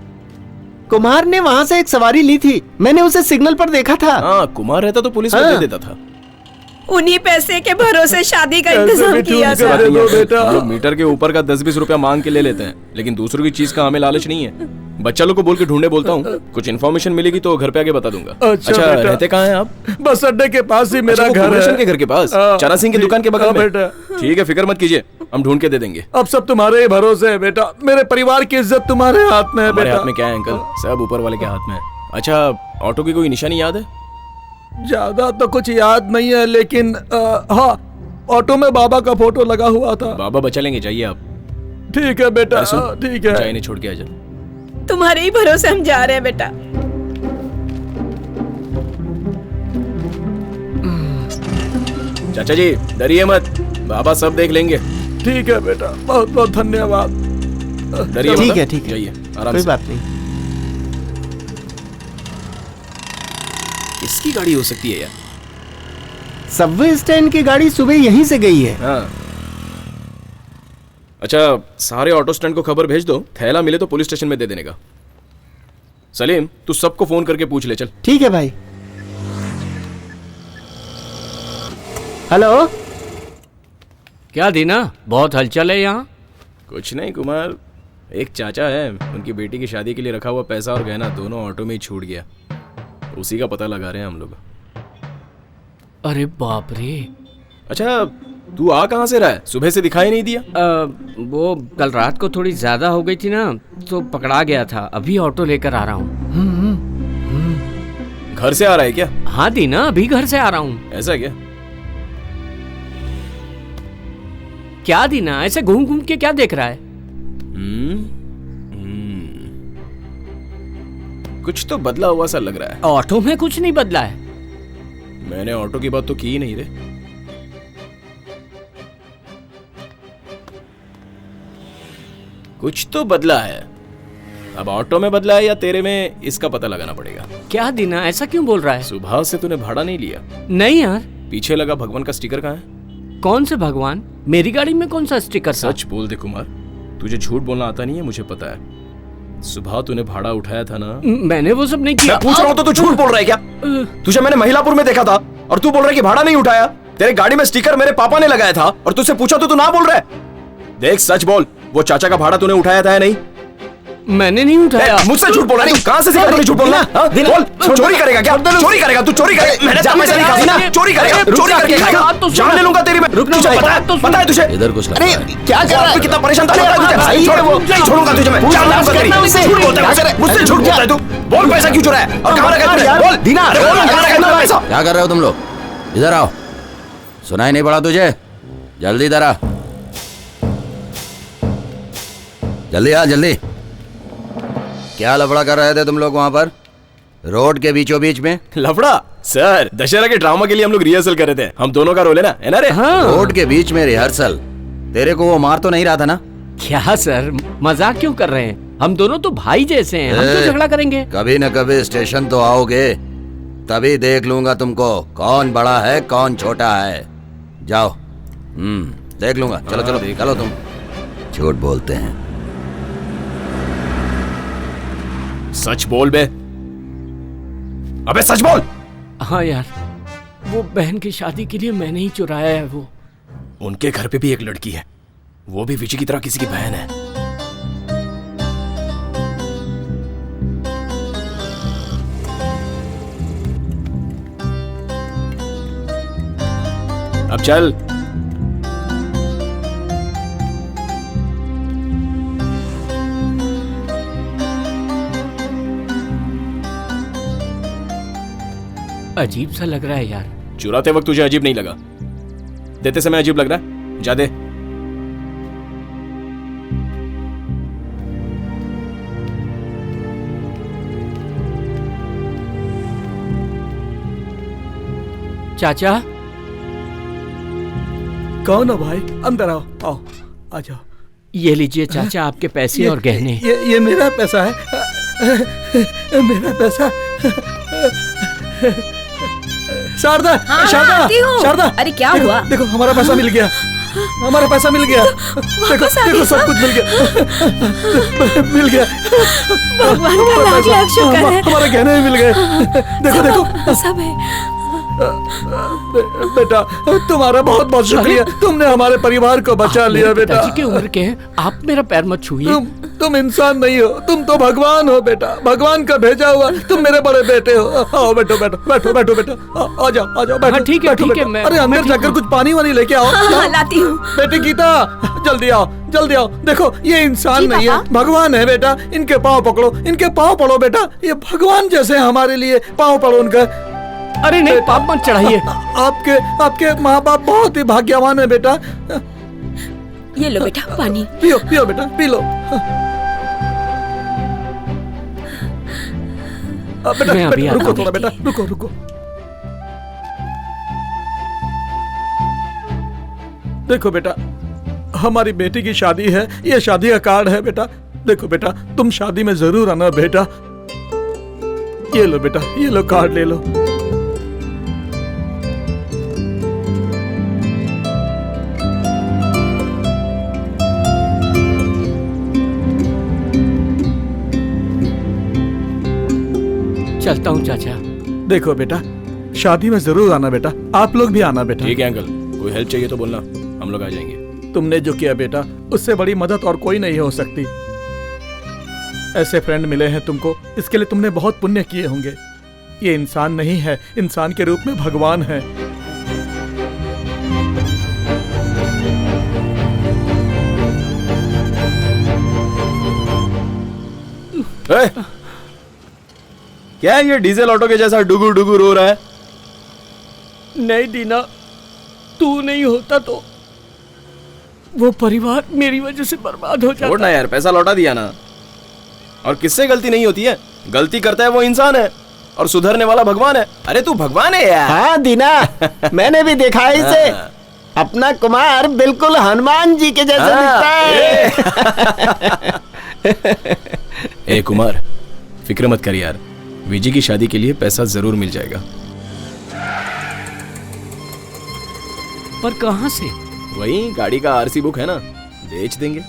कुमार ने वहाँ से एक सवारी ली थी, मैंने उसे सिग्नल पर देखा था। हाँ, कुमार रहता तो पुलिस में दे देता था। उन्हीं पैसे के भरोसे शादी का इंतजाम किया था। हम लोग मीटर के ऊपर का 10-20 रुपया मांग के ले लेते हैं, लेकिन दूसरों की चीज का हमें लालच नहीं है। बच्चा लोग को बोल के ढूंढने बोलता हूँ, कुछ इन्फॉर्मेशन मिलेगी तो घर पे आके बता दूंगा। अच्छा रहते कहाँ हैं आप? बस अड्डे के पास ही मेरा घर है। के घर के पास, चरा सिंह की दुकान के बगल में। ठीक है, फिक्र मत कीजिए, हम ढूंढ के दे देंगे। अब सब तुम्हारे ही भरोसे है बेटा, मेरे परिवार की इज्जत तुम्हारे हाथ में है हमारे बेटा। हाथ में क्या है अंकल, सब ऊपर वाले के हाथ में है। अच्छा, ऑटो की कोई निशानी याद है? ज्यादा तो कुछ याद नहीं है, लेकिन हाँ, ऑटो में बाबा का फोटो लगा हुआ था। बाबा बचा लेंगे, जाइए आप। ठीक है बेटा, ठीक है। चाय ने छोड़ के आ जा। तुम्हारे ही भरोसे हम जा रहे हैं बेटा। चाचा जी डरिए मत, बाबा सब देख लेंगे। ठीक है बेटा, बहुत बहुत धन्यवाद। डरिए ठीक मत, है, ठीक है। जाइए आराम कोई से। बात नहीं। किसकी गाड़ी हो सकती है यार? सबवे स्टैंड की गाड़ी सुबह यहीं से गई है। हाँ। अच्छा, सारे ऑटो स्टैंड को खबर भेज दो, थैला मिले तो पुलिस स्टेशन में दे देने का। सलीम, तू सबको फोन करके पूछ ले, चल। ठीक है भाई। हेलो, क्या दीना, बहुत हलचल है यहाँ? कुछ नहीं कुमार, एक चाचा है, उनकी बेटी की शादी के लिए रखा हुआ पैसा और गहना दोनों ऑटो में ही छूट गया। उसी का पता लगा रहे हैं हम लोग। अरे बाप रे। अच्छा, तू आ कहाँ से रहा है? सुबह से दिखाई नहीं दिया। वो कल रात को थोड़ी ज्यादा हो गई थी ना, तो पकड़ा गया था। अभी ऑटो लेकर आ रहा हूँ। घर से आ रहा है क्या? हाँ दीना, अभी घर से आ रहा हूँ। ऐसा क्या? क्या दीना, ऐसे घूम घूम के क्या देख रहा है? कुछ तो बदला हुआ सा लग रहा है। ऑटो में कुछ नहीं बदला है। मैंने ऑटो की बात तो की ही नहीं रे। कुछ तो बदला है। अब ऑटो में बदला है या तेरे में, इसका पता लगाना पड़ेगा। क्या दीना, ऐसा क्यों बोल रहा है? सुबह से तूने भाड़ा नहीं लिया? नहीं यार। पीछे लगा भगवान का स्टिकर कहाँ है? कौन से भगवान? मेरी गाड़ी में कौन सा स्टिकर था? सच बोल दे कुमार, तुझे झूठ बोलना आता नहीं है, मुझे पता है। सुबह तूने भाड़ा उठाया था ना? मैंने वो सब नहीं किया। मैं पूछ रहा हूँ तो तू झूठ बोल रहा है क्या? तुझे मैंने महिलापुर में देखा था और तू बोल रहा है कि भाड़ा नहीं उठाया। तेरे गाड़ी में स्टिकर मेरे पापा ने लगाया था और तुझसे पूछा तो तू ना बोल रहा है। देख सच बोल, वो चाचा का भाड़ा तूने उठाया था या नहीं? मैंने नहीं उठाया। मुझसे झूठ बोल रहा है तू? कहां से सीखा तूने झूठ बोलना? बोल, चोरी करेगा क्या? चोरी करेगा तू? चोरी करेगा? मैंने तो पैसा नहीं खाया ना, चोरी करेगा, चोरी करके खाएगा। जान ले लूंगा तेरी मैं। रुक, तुझे पता है तुझे? इधर कुछ अरे क्या कर रहा है? कितना परेशान था तुझे? छोड़ वो, नहीं छोड़ूंगा तुझे मैं। जान लूंगा तेरी। झूठ बोलता है मुझसे, झूठ बोलता है तू। बोल पैसा क्यों चुराया और कहां रखा तूने? बोल दीना, अरे बोल कहां रखा तूने पैसा? क्या कर रहे हो तुम लोग? इधर आओ। सुनाई नहीं पड़ा तुझे? जल्दी इधर आ, जल्दी आ, जल्दी। क्या लफड़ा कर रहे थे तुम लोग वहां पर? रोड के बीचों बीच में लफड़ा? सर, दशहरा के ड्रामा के लिए हम लोग रिहर्सल कर रहे थे। हम दोनों का रोल है ना रे? रोड के बीच में रिहर्सल? तेरे को वो मार तो नहीं रहा था ना? क्या सर, मजाक क्यों कर रहे हैं? हम दोनों तो भाई जैसे हैं, हम तो झगड़ा करेंगे। कभी न कभी स्टेशन तो आओगे, तभी देख लूंगा तुमको कौन बड़ा है कौन छोटा है। जाओ, देख लूंगा। चलो चलो चलो, तुम झूठ बोलते हैं। सच बोल बे। अबे सच बोल। हाँ यार, वो बहन की शादी के लिए मैंने ही चुराया है वो। उनके घर पे भी एक लड़की है, वो भी विजय की तरह किसी की बहन है। अब चल। अजीब सा लग रहा है यार। चुराते वक्त तुझे अजीब नहीं लगा, देते समय अजीब लग रहा है? जा दे। चाचा। कौन हो भाई? अंदर आओ, आओ, आ जाओ। ये लीजिए चाचा, आपके पैसे और गहने। ये मेरा पैसा है, मेरा पैसा। शारदा, हाँ, शारदा, शारदा। अरे क्या हुआ? देखो हमारा पैसा मिल गया, हमारा पैसा मिल गया। देखो देखो सब कुछ मिल गया, मिल गया। भगवान का लाख लाख शुक्र है। हमारे गहने भी मिल गए। देखो देखो सब है। बेटा तुम्हारा बहुत बहुत शुक्रिया, तुमने हमारे परिवार को बचा लिया बेटा। पिताजी की उम्र के हैं, आप मेरा पैर मत छूइए। तुम इंसान नहीं हो, तुम तो भगवान हो बेटा, भगवान का भेजा हुआ। तुम मेरे बड़े बेटे हो। आओ बैठो बैठो बैठो बैठो बेटा, आ जाओ आ जाओ बैठो। ठीक है ठीक है। अरे अंदर जाकर कुछ पानी वानी लेके आओ। हाँ, लाती हूँ। बेटी गीता, जल्दी आओ जल्दी आओ। देखो ये इंसान नहीं है, भगवान है बेटा। इनके पाँव पकड़ो, इनके पाँव पड़ो बेटा। ये भगवान जैसे हमारे लिए, पाँव पड़ो उनका। अरे नहीं, पाप मत चढ़ाइए। आपके माँ बाप बहुत ही भाग्यवान है बेटा। ये लो बेटा पानी। पियो पियो बेटा, पी लो। बेटा रुको थोड़ा बेटा, रुको रुको। देखो बेटा, हमारी बेटी की शादी है, ये शादी का कार्ड है बेटा। देखो बेटा, तुम शादी में जरूर आना बेटा। ये लो बेटा, ये लो कार्ड ले लो। चलता हूँ चाचा। देखो बेटा, शादी में जरूर आना बेटा, आप लोग भी आना बेटा। ठीक है अंकल, कोई हेल्प चाहिए तो बोलना, हम लोग आ जाएंगे। तुमने जो किया बेटा, उससे बड़ी मदद और कोई नहीं हो सकती। ऐसे फ्रेंड मिले हैं तुमको, इसके लिए तुमने बहुत पुण्य किए होंगे। ये इंसान नहीं है, इंसान के रूप में भगवान है। क्या ये डीजल ऑटो के जैसा डुगु डुगु रो रहा है? नहीं दीना, तू नहीं होता तो वो परिवार मेरी वजह से बर्बाद हो जाता। छोड़ना यार, पैसा लौटा दिया ना। और किससे गलती नहीं होती है? गलती करता है वो इंसान है और सुधरने वाला भगवान है। अरे तू भगवान है यार। हाँ दीना, मैंने भी देखा है इसे। अपना कुमार बिल्कुल हनुमान जी के जैसा दिखता है। ए कुमार, फिक्र मत कर यार, विजय की शादी के लिए पैसा जरूर मिल जाएगा। पर कहाँ से? वही गाड़ी का आरसी बुक है ना, बेच देंगे।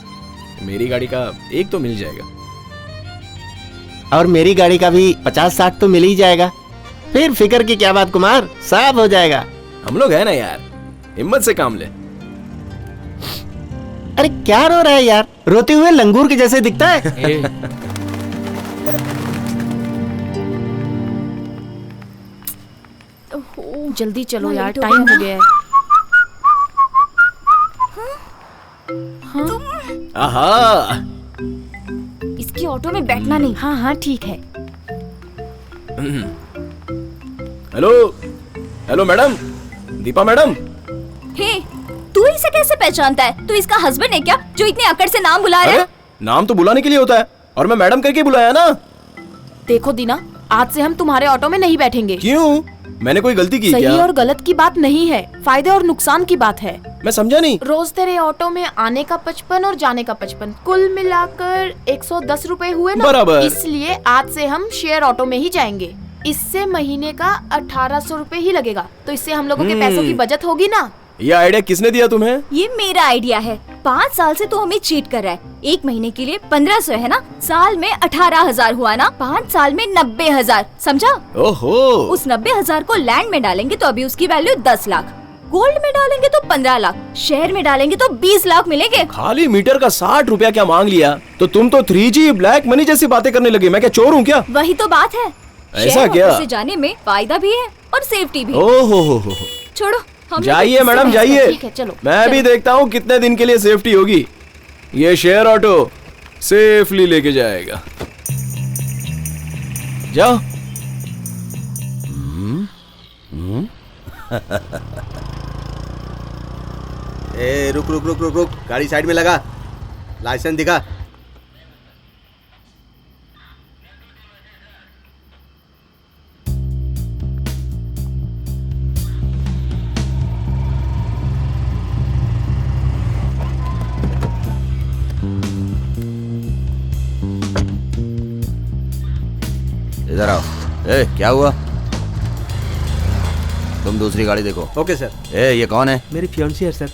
मेरी गाड़ी का एक तो मिल जाएगा। और मेरी गाड़ी का भी 50-60 तो मिल ही जाएगा। फिर फिक्र की क्या बात कुमार, सब हो जाएगा। हम लोग है ना यार, हिम्मत से काम ले। अरे क्या रो रहा है यार, रोते हुए लंगूर के जैसे दिखता है। जल्दी चलो यार, टाइम हो गया है। आहा, इसकी ऑटो में बैठना नहीं। हाँ हाँ ठीक है। Hello hello madam, Deepa madam. Hey, तू इसे कैसे पहचानता है? तू इसका हस्बैंड है क्या, जो इतने अकड़ से नाम बुला रहा है? नाम तो बुलाने के लिए होता है, और मैं मैडम करके बुलाया ना। देखो दीना, आज से हम तुम्हारे ऑटो में नहीं बैठेंगे। क्यों? मैंने कोई गलती की सही क्या? और गलत की बात नहीं है, फायदे और नुकसान की बात है। मैं समझा नहीं। रोज तेरे ऑटो में आने का 55 और जाने का 55, कुल मिलाकर 110 रुपए हुए ना। बराबर। इसलिए आज से हम शेयर ऑटो में ही जाएंगे। इससे महीने का 1800 रुपए ही लगेगा, तो इससे हम लोगों के पैसों की बचत होगी ना। ये आइडिया किसने दिया तुम्हें? ये मेरा आइडिया है। 5 साल से तो हमें चीट कर रहा है। 1 महीने के लिए 1500 है ना, साल में 18,000 हुआ ना, 5 साल में 90,000, समझा? ओहो। उस 90,000 को लैंड में डालेंगे तो अभी उसकी वैल्यू 10 लाख, गोल्ड में डालेंगे तो 15 लाख, शेयर में डालेंगे तो 20 लाख मिलेंगे। खाली मीटर का 60 रुपया क्या मांग लिया? तो तुम तो 3G ब्लैक मनी जैसी बातें करने लगी। मैं क्या चोर हूँ क्या? वही तो बात है। ऐसा क्या? से जाने में फायदा भी है और सेफ्टी भी। ओहो। छोड़ो, हम जाइए मैडम जाइए। ठीक है, चलो। मैं भी देखता हूँ कितने दिन के लिए सेफ्टी होगी। ये शेयर ऑटो सेफली लेके जाएगा। जाओ। ए रुक रुक रुक रुक रुक, गाड़ी साइड में लगा, लाइसेंस दिखा। इधर आओ। ए क्या हुआ? तुम दूसरी गाड़ी देखो। Okay sir. ए ये कौन है? मेरी फियांसी है सर।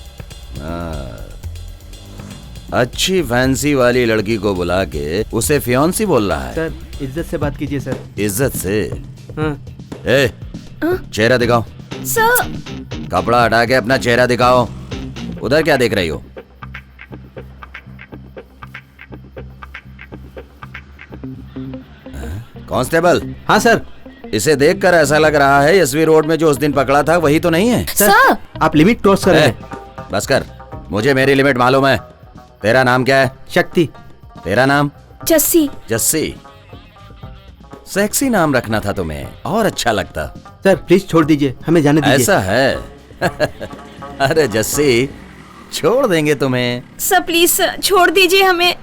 अच्छी फैंसी वाली लड़की को बुला के उसे फियांसी बोल रहा है। सर इज्जत से बात कीजिए सर। इज्जत से? हाँ। ए चेहरा दिखाओ। सर कपड़ा हटा के अपना चेहरा दिखाओ। उधर क्या देख रही हो? कांस्टेबल। हाँ सर। इसे देखकर ऐसा लग रहा है एसवी रोड में जो उस दिन पकड़ा था वही तो नहीं है। सर आप लिमिट क्रॉस कर रहे हैं। बस कर, मुझे मेरी लिमिट मालूम है। तेरा नाम क्या है? शक्ति। तेरा नाम? जस्सी। जस्सी। सेक्सी नाम रखना था तुम्हें, और अच्छा लगता। सर प्लीज छोड़ दीजिए, हमें जाने दीजिए। ऐसा है? अरे जस्सी, छोड़ देंगे तुम्हें। सर प्लीज सर, छोड़ दीजिए हमें।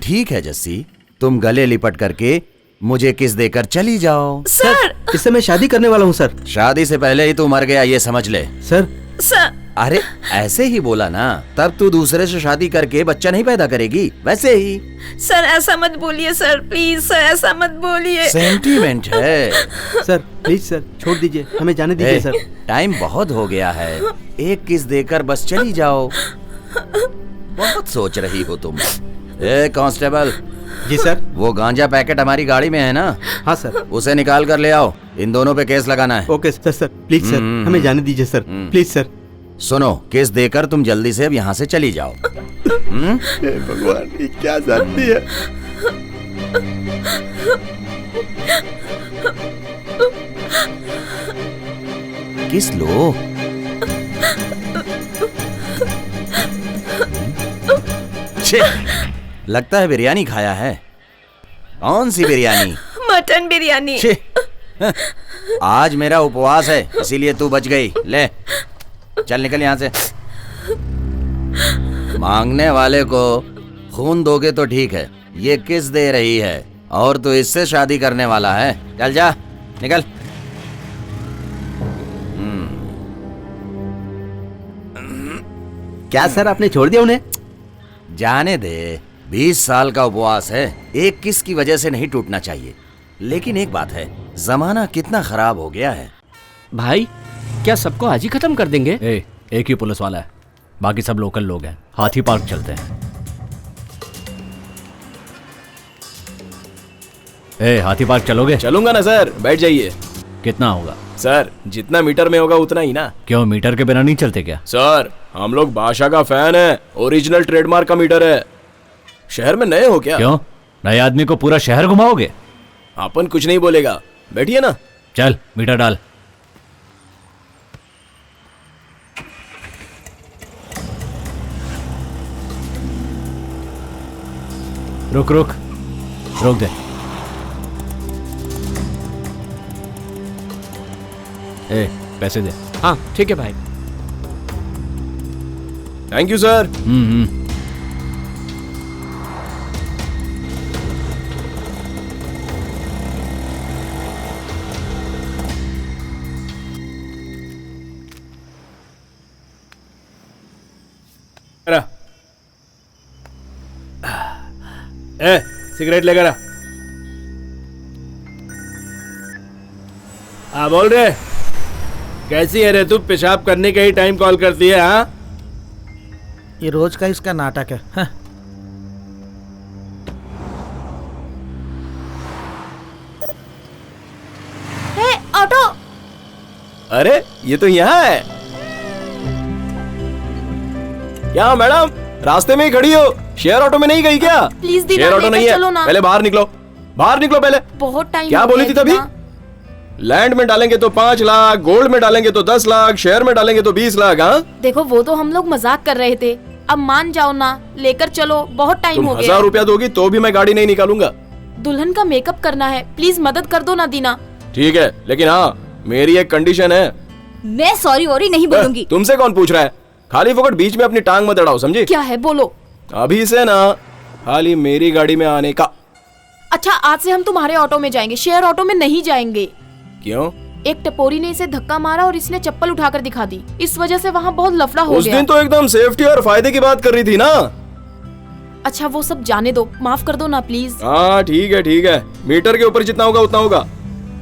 ठीक है जस्सी, तुम गले लिपट करके मुझे किस देकर चली जाओ। सर इससे मैं शादी करने वाला हूँ सर। शादी से पहले ही तू मर गया, ये समझ ले। सर अरे ऐसे ही बोला ना, तब तू दूसरे से शादी करके बच्चा नहीं पैदा करेगी, वैसे ही। सर ऐसा मत बोलिए सर, प्लीज सर ऐसा मत बोलिए। सेंटीमेंट है। सर प्लीज सर छोड़ दीजिए, हमें जाने दीजिए सर। टाइम बहुत हो गया है, एक किस देकर बस चली जाओ। बहुत सोच रही हो तुम। ए कांस्टेबल। जी सर। वो गांजा पैकेट हमारी गाड़ी में है ना? हाँ सर। उसे निकाल कर ले आओ, इन दोनों पे केस लगाना है। Okay sir. Sir please sir, हमें जाने दीजिए सर, प्लीज सर। सुनो, केस देकर तुम जल्दी से अब यहाँ से चली जाओ। भगवान ये क्या जानती है? किस लो। लगता है बिरयानी खाया है। कौन सी बिरयानी? मटन बिरयानी। आज मेरा उपवास है, इसीलिए तू बच गई। ले चल निकल यहाँ से। मांगने वाले को खून दोगे तो ठीक है, ये किस दे रही है और तू इससे शादी करने वाला है। चल जा निकल। क्या सर आपने छोड़ दिया उन्हें? जाने दे, 20 साल का उपवास है, एक किस की वजह से नहीं टूटना चाहिए। लेकिन एक बात है, जमाना कितना खराब हो गया है। भाई क्या सबको आज ही खत्म कर देंगे? एक ही पुलिस वाला है, बाकी सब लोकल लोग हैं। हाथी पार्क चलते हैं। हाथी पार्क चलोगे? चलूंगा ना सर, बैठ जाइए। कितना होगा? सर जितना मीटर में होगा उतना ही ना। क्यों, मीटर के बिना नहीं चलते क्या? सर हम लोग बादशाह का फैन है, ओरिजिनल ट्रेडमार्क का मीटर है। शहर में नए हो क्या? क्यों, नए आदमी को पूरा शहर घुमाओगे? अपन कुछ नहीं बोलेगा, बैठिए ना। चल मीटर डाल। रुक रुक रोक दे। पैसे दे। हाँ ठीक है भाई। Thank you sir. A cigarette लेकर आ। हाँ बोल रहे, कैसी है रे तू? पेशाब करने का ही टाइम कॉल करती है? हाँ, ये रोज का इसका नाटक है। हाँ। हे ऑटो। अरे ये तो यहाँ है। क्या मैडम, रास्ते में ही खड़ी हो? शेयर ऑटो में नहीं गई क्या? प्लीज दीना, शेयर ऑटो नहीं है, चलो ना। पहले बाहर निकलो, बाहर निकलो पहले। बहुत टाइम क्या बोली थी तभी? लैंड में डालेंगे तो 5 लाख, गोल्ड में डालेंगे तो 10 लाख, शेयर में डालेंगे तो 20 लाख। हाँ, देखो वो तो हम लोग मजाक कर रहे थे, अब मान जाओ ना, लेकर चलो, बहुत टाइम तुम हो गया। 1000 रुपया दोगी तो भी मैं गाड़ी नहीं निकालूंगा। दुल्हन का मेकअप करना है, प्लीज मदद कर दो ना दीना। ठीक है, लेकिन हाँ मेरी एक कंडीशन है। मैं सॉरी वॉरी नहीं बोलूंगी। तुमसे कौन पूछ रहा है? खाली फोकट बीच में अपनी टांग मत अड़ाओ, समझी? क्या है बोलो। अभी से ना खाली मेरी गाड़ी में आने का। अच्छा, आज से हम तुम्हारे ऑटो में जाएंगे, शेयर ऑटो में नहीं जाएंगे। क्यों? एक टपोरी ने इसे धक्का मारा और इसने चप्पल उठाकर दिखा दी, इस वजह से वहाँ बहुत लफड़ा हो उस गया। दिन तो एकदम सेफ्टी और फायदे की बात कर रही थी ना। अच्छा वो सब जाने दो, माफ कर दो ना प्लीज। हाँ ठीक है ठीक है, मीटर के ऊपर जितना होगा उतना होगा।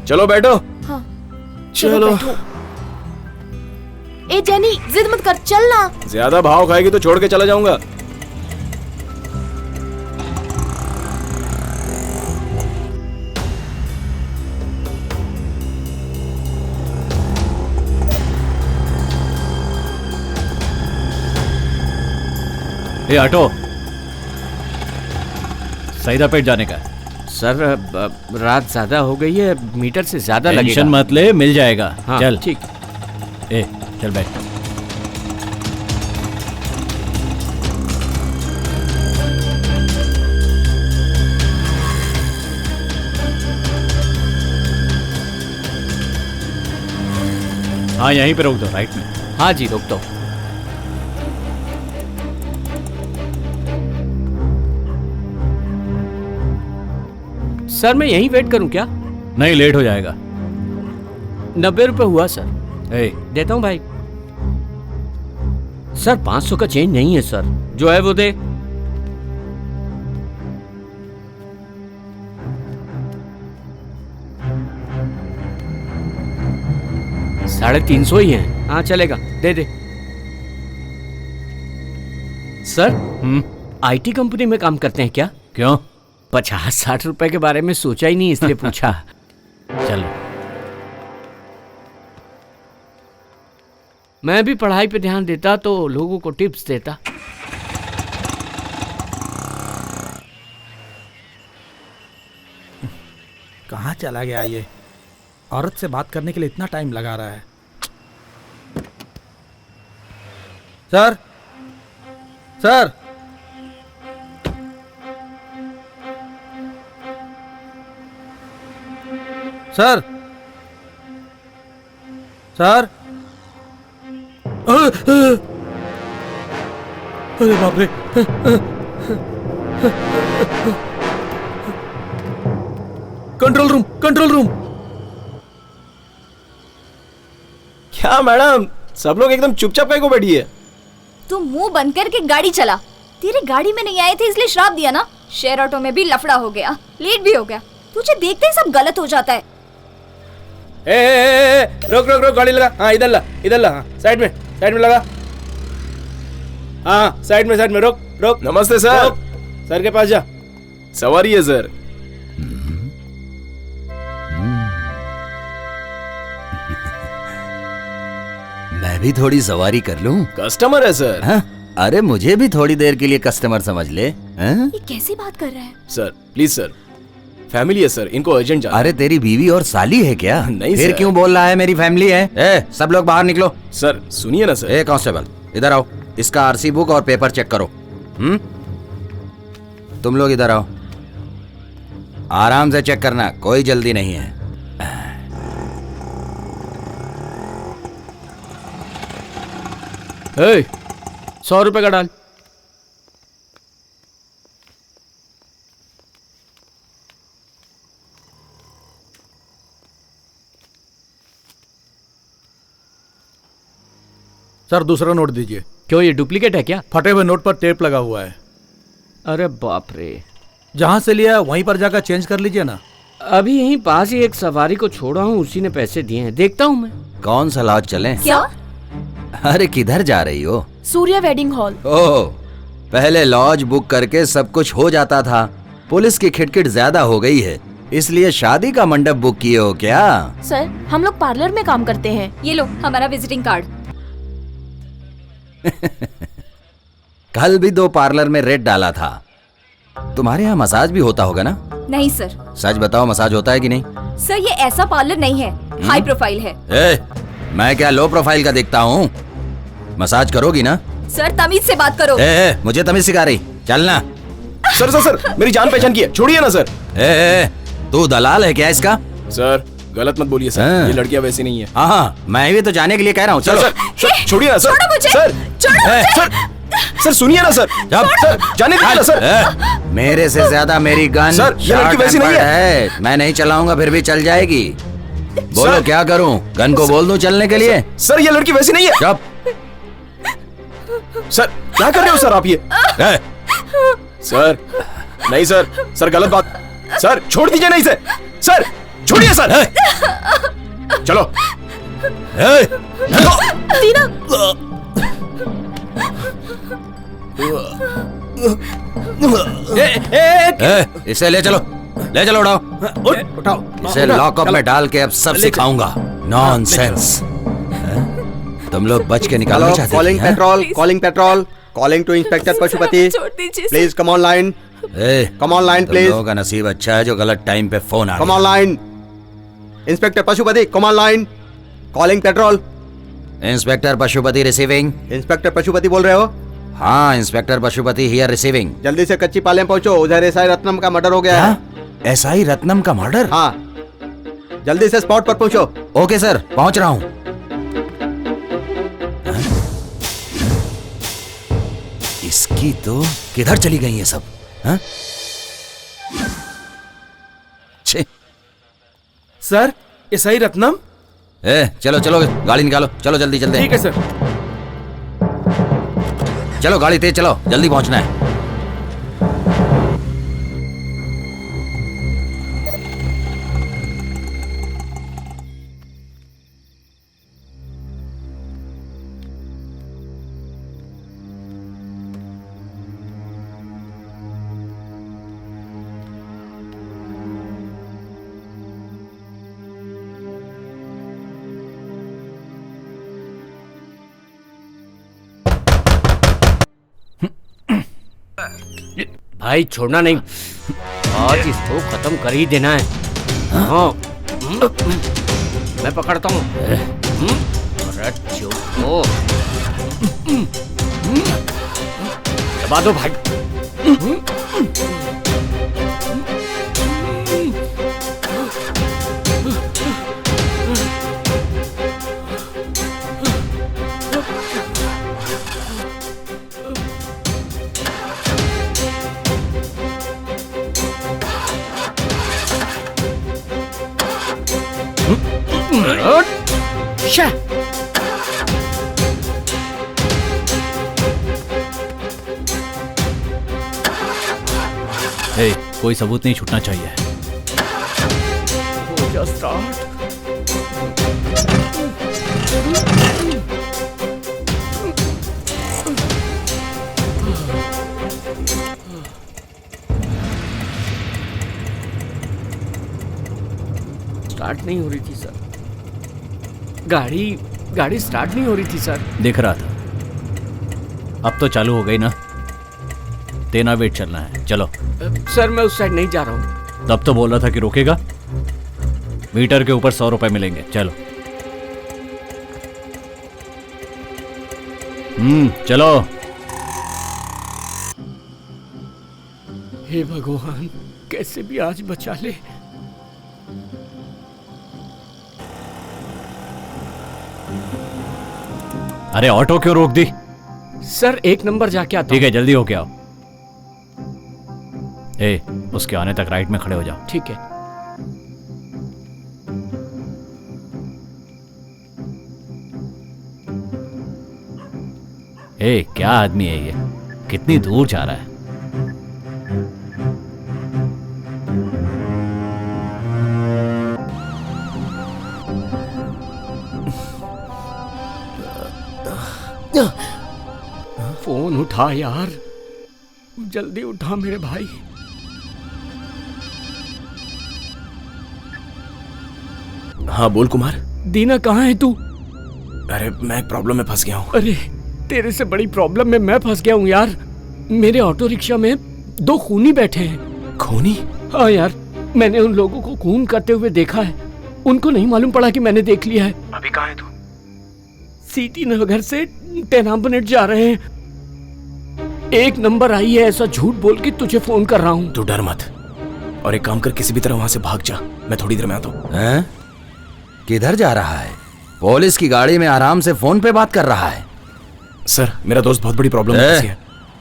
चलो बैठो। हाँ चलो। बैठो। ए जेनी जिद मत कर, चल ना। ज्यादा भाव खाएगी तो छोड़ के चला जाऊंगा। ए ऑटो, सईदापेट जाने का। सर रात ज्यादा हो गई है, मीटर से ज्यादा लगेगा। टेंशन मत ले, मिल जाएगा। हाँ, चल ठीक। ए चल बैठ। हाँ यहीं पे रोक दो, राइट में। हाँ जी रोक दो। सर मैं यहीं वेट करूं क्या? नहीं, लेट हो जाएगा। 90 रुपए हुआ सर। ए देता हूं भाई। सर 500 का चेंज नहीं है सर, जो है वो दे। $350 ही है। हाँ चलेगा, दे दे। सर आईटी कंपनी में काम करते हैं क्या? क्यों? 50-60 रुपए के बारे में सोचा ही नहीं, इसलिए पूछा। चल। मैं भी पढ़ाई पे ध्यान देता तो लोगों को टिप्स देता। कहाँ चला गया ये? औरत से बात करने के लिए इतना टाइम लगा रहा है। सर, सर, सर, सर, अरे बाप रे। Control room, control room. क्या मैडम, सब लोग एकदम चुपचाप काहे को बैठी है? तू मुंह बंद करके गाड़ी चला। तेरे गाड़ी में नहीं आए थे इसलिए श्राप दिया ना। शेयर ऑटो में भी लफड़ा हो गया, लेट भी हो गया। तुझे देखते ही सब गलत हो जाता है। रोक रोक रोक, गाड़ी लगा। हाँ इधर ला, इधर ला। हाँ साइड में लगा। हाँ साइड में रोक रोक। नमस्ते सर। सर के पास जा। सवारी है सर। मैं भी थोड़ी सवारी कर लूं? कस्टमर है सर। हाँ? अरे मुझे भी थोड़ी देर के लिए कस्टमर समझ ले। हाँ? ये कैसी बात कर रहा है? सर प्लीज सर, फैमिली है सर, इनको अर्जेंट जाना। अरे तेरी बीवी और साली है क्या? नहीं फिर सर। क्यों बोल रहा है मेरी फैमिली है? ए, सब लोग बाहर निकलो। सर सुनिए ना सर। ए कांस्टेबल, इधर आओ। इसका आरसी बुक और पेपर चेक करो। तुम लोग इधर आओ। आराम से चेक करना, कोई जल्दी नहीं है। ए, 100 रुपए का डाल। सर दूसरा नोट दीजिए। क्यों, ये डुप्लीकेट है क्या? फटे हुए नोट पर टेप लगा हुआ है। अरे बाप रे। जहाँ से लिया वहीं पर जाकर चेंज कर लीजिए ना। अभी यहीं पास ही एक सवारी को छोड़ा हूँ, उसी ने पैसे दिए हैं, देखता हूँ मैं। कौन सा लॉज चले? क्या? अरे किधर जा रही हो? Surya wedding hall. ओह, पहले लॉज बुक करके सब कुछ हो जाता था। पुलिस की खिटखिट ज्यादा हो गई है, इसलिए शादी का मंडप बुक किए हो क्या? सर, हम लोग पार्लर में काम करते हैं। ये लो हमारा विजिटिंग कार्ड। कल भी 2 पार्लर में रेट डाला था। तुम्हारे यहाँ मसाज भी होता होगा ना? नहीं सर। सच बताओ, मसाज होता है कि नहीं? सर ये ऐसा पार्लर नहीं है, हाई प्रोफाइल है। मैं क्या लो प्रोफाइल का देखता हूँ? मसाज करोगी ना? सर तमीज से बात करो। मुझे तमीज सिखा रही, चलना। सर सर सर, मेरी जान पहचान की है, छोड़िए ना सर। तू दलाल है क्या इसका? सर गलत मत बोलिए सर, ये लड़कियां वैसी नहीं है। हाँ, मैं भी तो जाने के लिए कह रहा हूँ। चलो सर, छोड़िए ना सर। छोड़ो मुझे। सर छोड़ो सर सुनिए ना सर। सर जाने दीजिए ना सर। मेरे से ज्यादा मेरी गन सर, ये लड़की वैसी नहीं है। मैं नहीं चलाऊंगा फिर भी चल जाएगी। बोलो क्या करूं? गन को बोल दूं चलने के लिए? सर ये लड़की वैसी नहीं है। चुप। सर क्या कर रहे हो सर आप ये? सर नहीं सर, सर गलत बात। सर छोड़ दीजिए नहीं सर। सर छोड़िए सर। चलो। दीना। इसे ले चलो, ले चलो, उठाओ। इसे लॉकअप में डाल के अब सब सिखाऊंगा। नॉनसेंस। तुम लोग बच के निकालना चाहते थे? Calling patrol, calling patrol, calling to inspector Pashupati. Please come on line. Come on line please. लोगों का नसीब अच्छा है जो गलत टाइम पे फोन आ गया। कम on line. Inspector Pashupati, come on line. Calling petrol. Inspector Pashupati receiving. Inspector Pashupati बोल रहे हो? हाँ, इंस्पेक्टर पशुपति हियर रिसीविंग। जल्दी से कच्ची पालम पहुंचो, उधर एसआई रत्नम का मर्डर हो गया है। एसआई रत्नम का मर्डर? हाँ, जल्दी से स्पॉट पर पहुंचो। ओके सर, पहुंच रहा हूँ। इसकी तो किधर चली गई ये सब? हाँ? Sir SI Ratnam. चलो चलो, गाड़ी निकालो, चलो जल्दी चलते हैं। ठीक है सर। चलो गाड़ी तेज चलो, जल्दी पहुंचना है। भाई छोड़ना नहीं, आज इसको खत्म कर ही देना है। हाँ मैं पकड़ता हूँ। अरे चुप हो, दबा दो भाई। कोई सबूत नहीं छूटना चाहिए। हो जा स्टार्ट। स्टार्ट नहीं हो रही थी सर, गाड़ी स्टार्ट नहीं हो रही थी सर। देख रहा था, अब तो चालू हो गई ना। तेना वेट चलना है, चलो। सर मैं उस साइड नहीं जा रहा हूँ। तब तो बोल रहा था कि रोकेगा। मीटर के ऊपर 100 रुपए मिलेंगे, चलो। चलो। हे भगवान, कैसे भी आज बचा ले। अरे ऑटो क्यों रोक दी? सर 1 नंबर जाके आता हूं। ठीक है, जल्दी होके आओ। उसके आने तक राइट में खड़े हो जाओ। ठीक है। हे, क्या आदमी है ये? कितनी दूर जा रहा है? फोन उठा यार, जल्दी उठा मेरे भाई। हाँ बोल कुमार। दीना कहाँ है तू? अरे मैं एक प्रॉब्लम में फंस गया हूँ। अरे तेरे से बड़ी प्रॉब्लम में मैं फंस गया हूँ यार। मेरे ऑटो रिक्शा में 2 खूनी बैठे हैं। खूनी? हाँ यार, मैंने उन लोगों को खून करते हुए देखा है। उनको नहीं मालूम पड़ा कि मैंने देख लिया है। अभी कहाँ है तू? सीटी नगर से टेनाम्बनेट जा रहे हैं। 1 नंबर आई है ऐसा झूठ बोल के तुझे फोन कर रहा हूँ। तू डर मत और एक काम कर, किसी भी तरह वहां से भाग जा। मैं थोड़ी देर में आता हूँ। किधर जा रहा है? पुलिस की गाड़ी में आराम से फोन पे बात कर रहा है। सर मेरा दोस्त बहुत बड़ी प्रॉब्लम में फंस गया।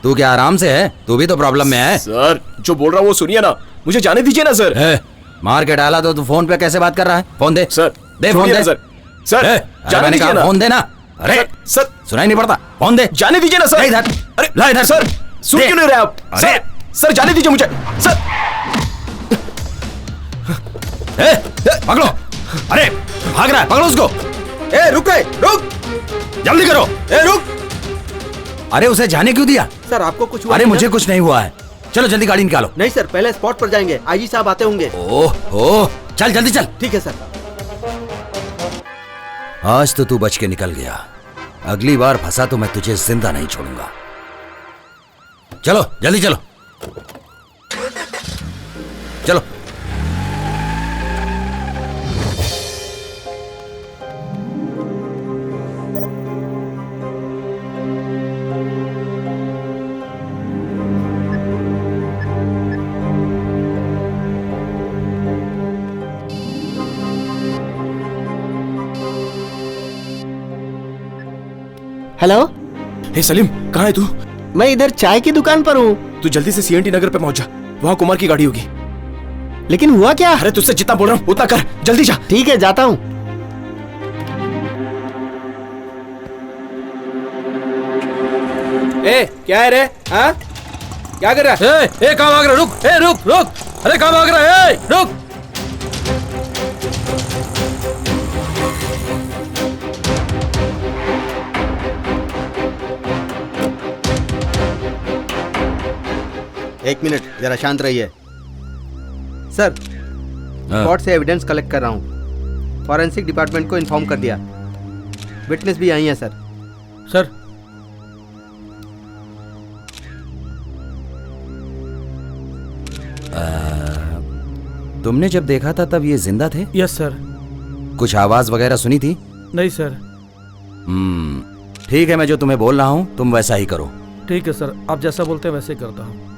तू क्या आराम से है? तू भी तो प्रॉब्लम में है। सर जो बोल रहा हूँ वो सुनिए ना, मुझे जाने दीजिए ना सर। मार के डाला तो तू फोन पे कैसे बात कर रहा है? फोन दे सर। दे फोन दे सर। सर मैंने कहा फोन दे ना। अरे सर सुनाई नहीं पड़ता? फोन दे। जाने दीजिए ना सर। इधर। अरे ला इधर। सर सुन क्यों नहीं रहे आप? सर सर जाने दीजिए मुझे सर। पकड़ो। अरे भाग रहा है, पकड़ो उसको। रुक जल्दी करो। रुक। अरे उसे जाने क्यों दिया? सर आपको कुछ हुआ? अरे मुझे कुछ नहीं हुआ है। चलो जल्दी गाड़ी निकालो। नहीं सर, पहले स्पॉट पर जाएंगे, आईजी साहब आते होंगे। ओह चल जल्दी चल। ठीक है सर। आज तो तू बच के निकल गया, अगली बार फंसा तो मैं तुझे जिंदा नहीं छोड़ूंगा। चलो जल्दी चलो। चलो। हेलो। हे सलीम, कहाँ है तू? मैं इधर चाय की दुकान पर हूँ। तू जल्दी से सीएनटी नगर पे पहुंच जा, वहाँ कुमार की गाड़ी होगी। लेकिन हुआ क्या? अरे तुझसे जितना बोल रहा हूँ उतना कर, जल्दी जा। ठीक है जाता हूँ। क्या है रे? हाँ क्या कर रहा है? कहाँ भाग रहा? रुक रुक रुक। अरे कहाँ भाग रहा है? रुक। एक मिनट, जरा शांत रहिए। सर स्पॉट से एविडेंस कलेक्ट कर रहा हूँ। फॉरेंसिक डिपार्टमेंट को इन्फॉर्म कर दिया। विटनेस भी आई है सर। सर तुमने जब देखा था तब ये जिंदा थे? Yes sir. कुछ आवाज वगैरह सुनी थी? नहीं सर। ठीक है, मैं जो तुम्हें बोल रहा हूँ तुम वैसा ही करो। ठीक है सर, आप जैसा बोलते हैं वैसे ही करता हूँ।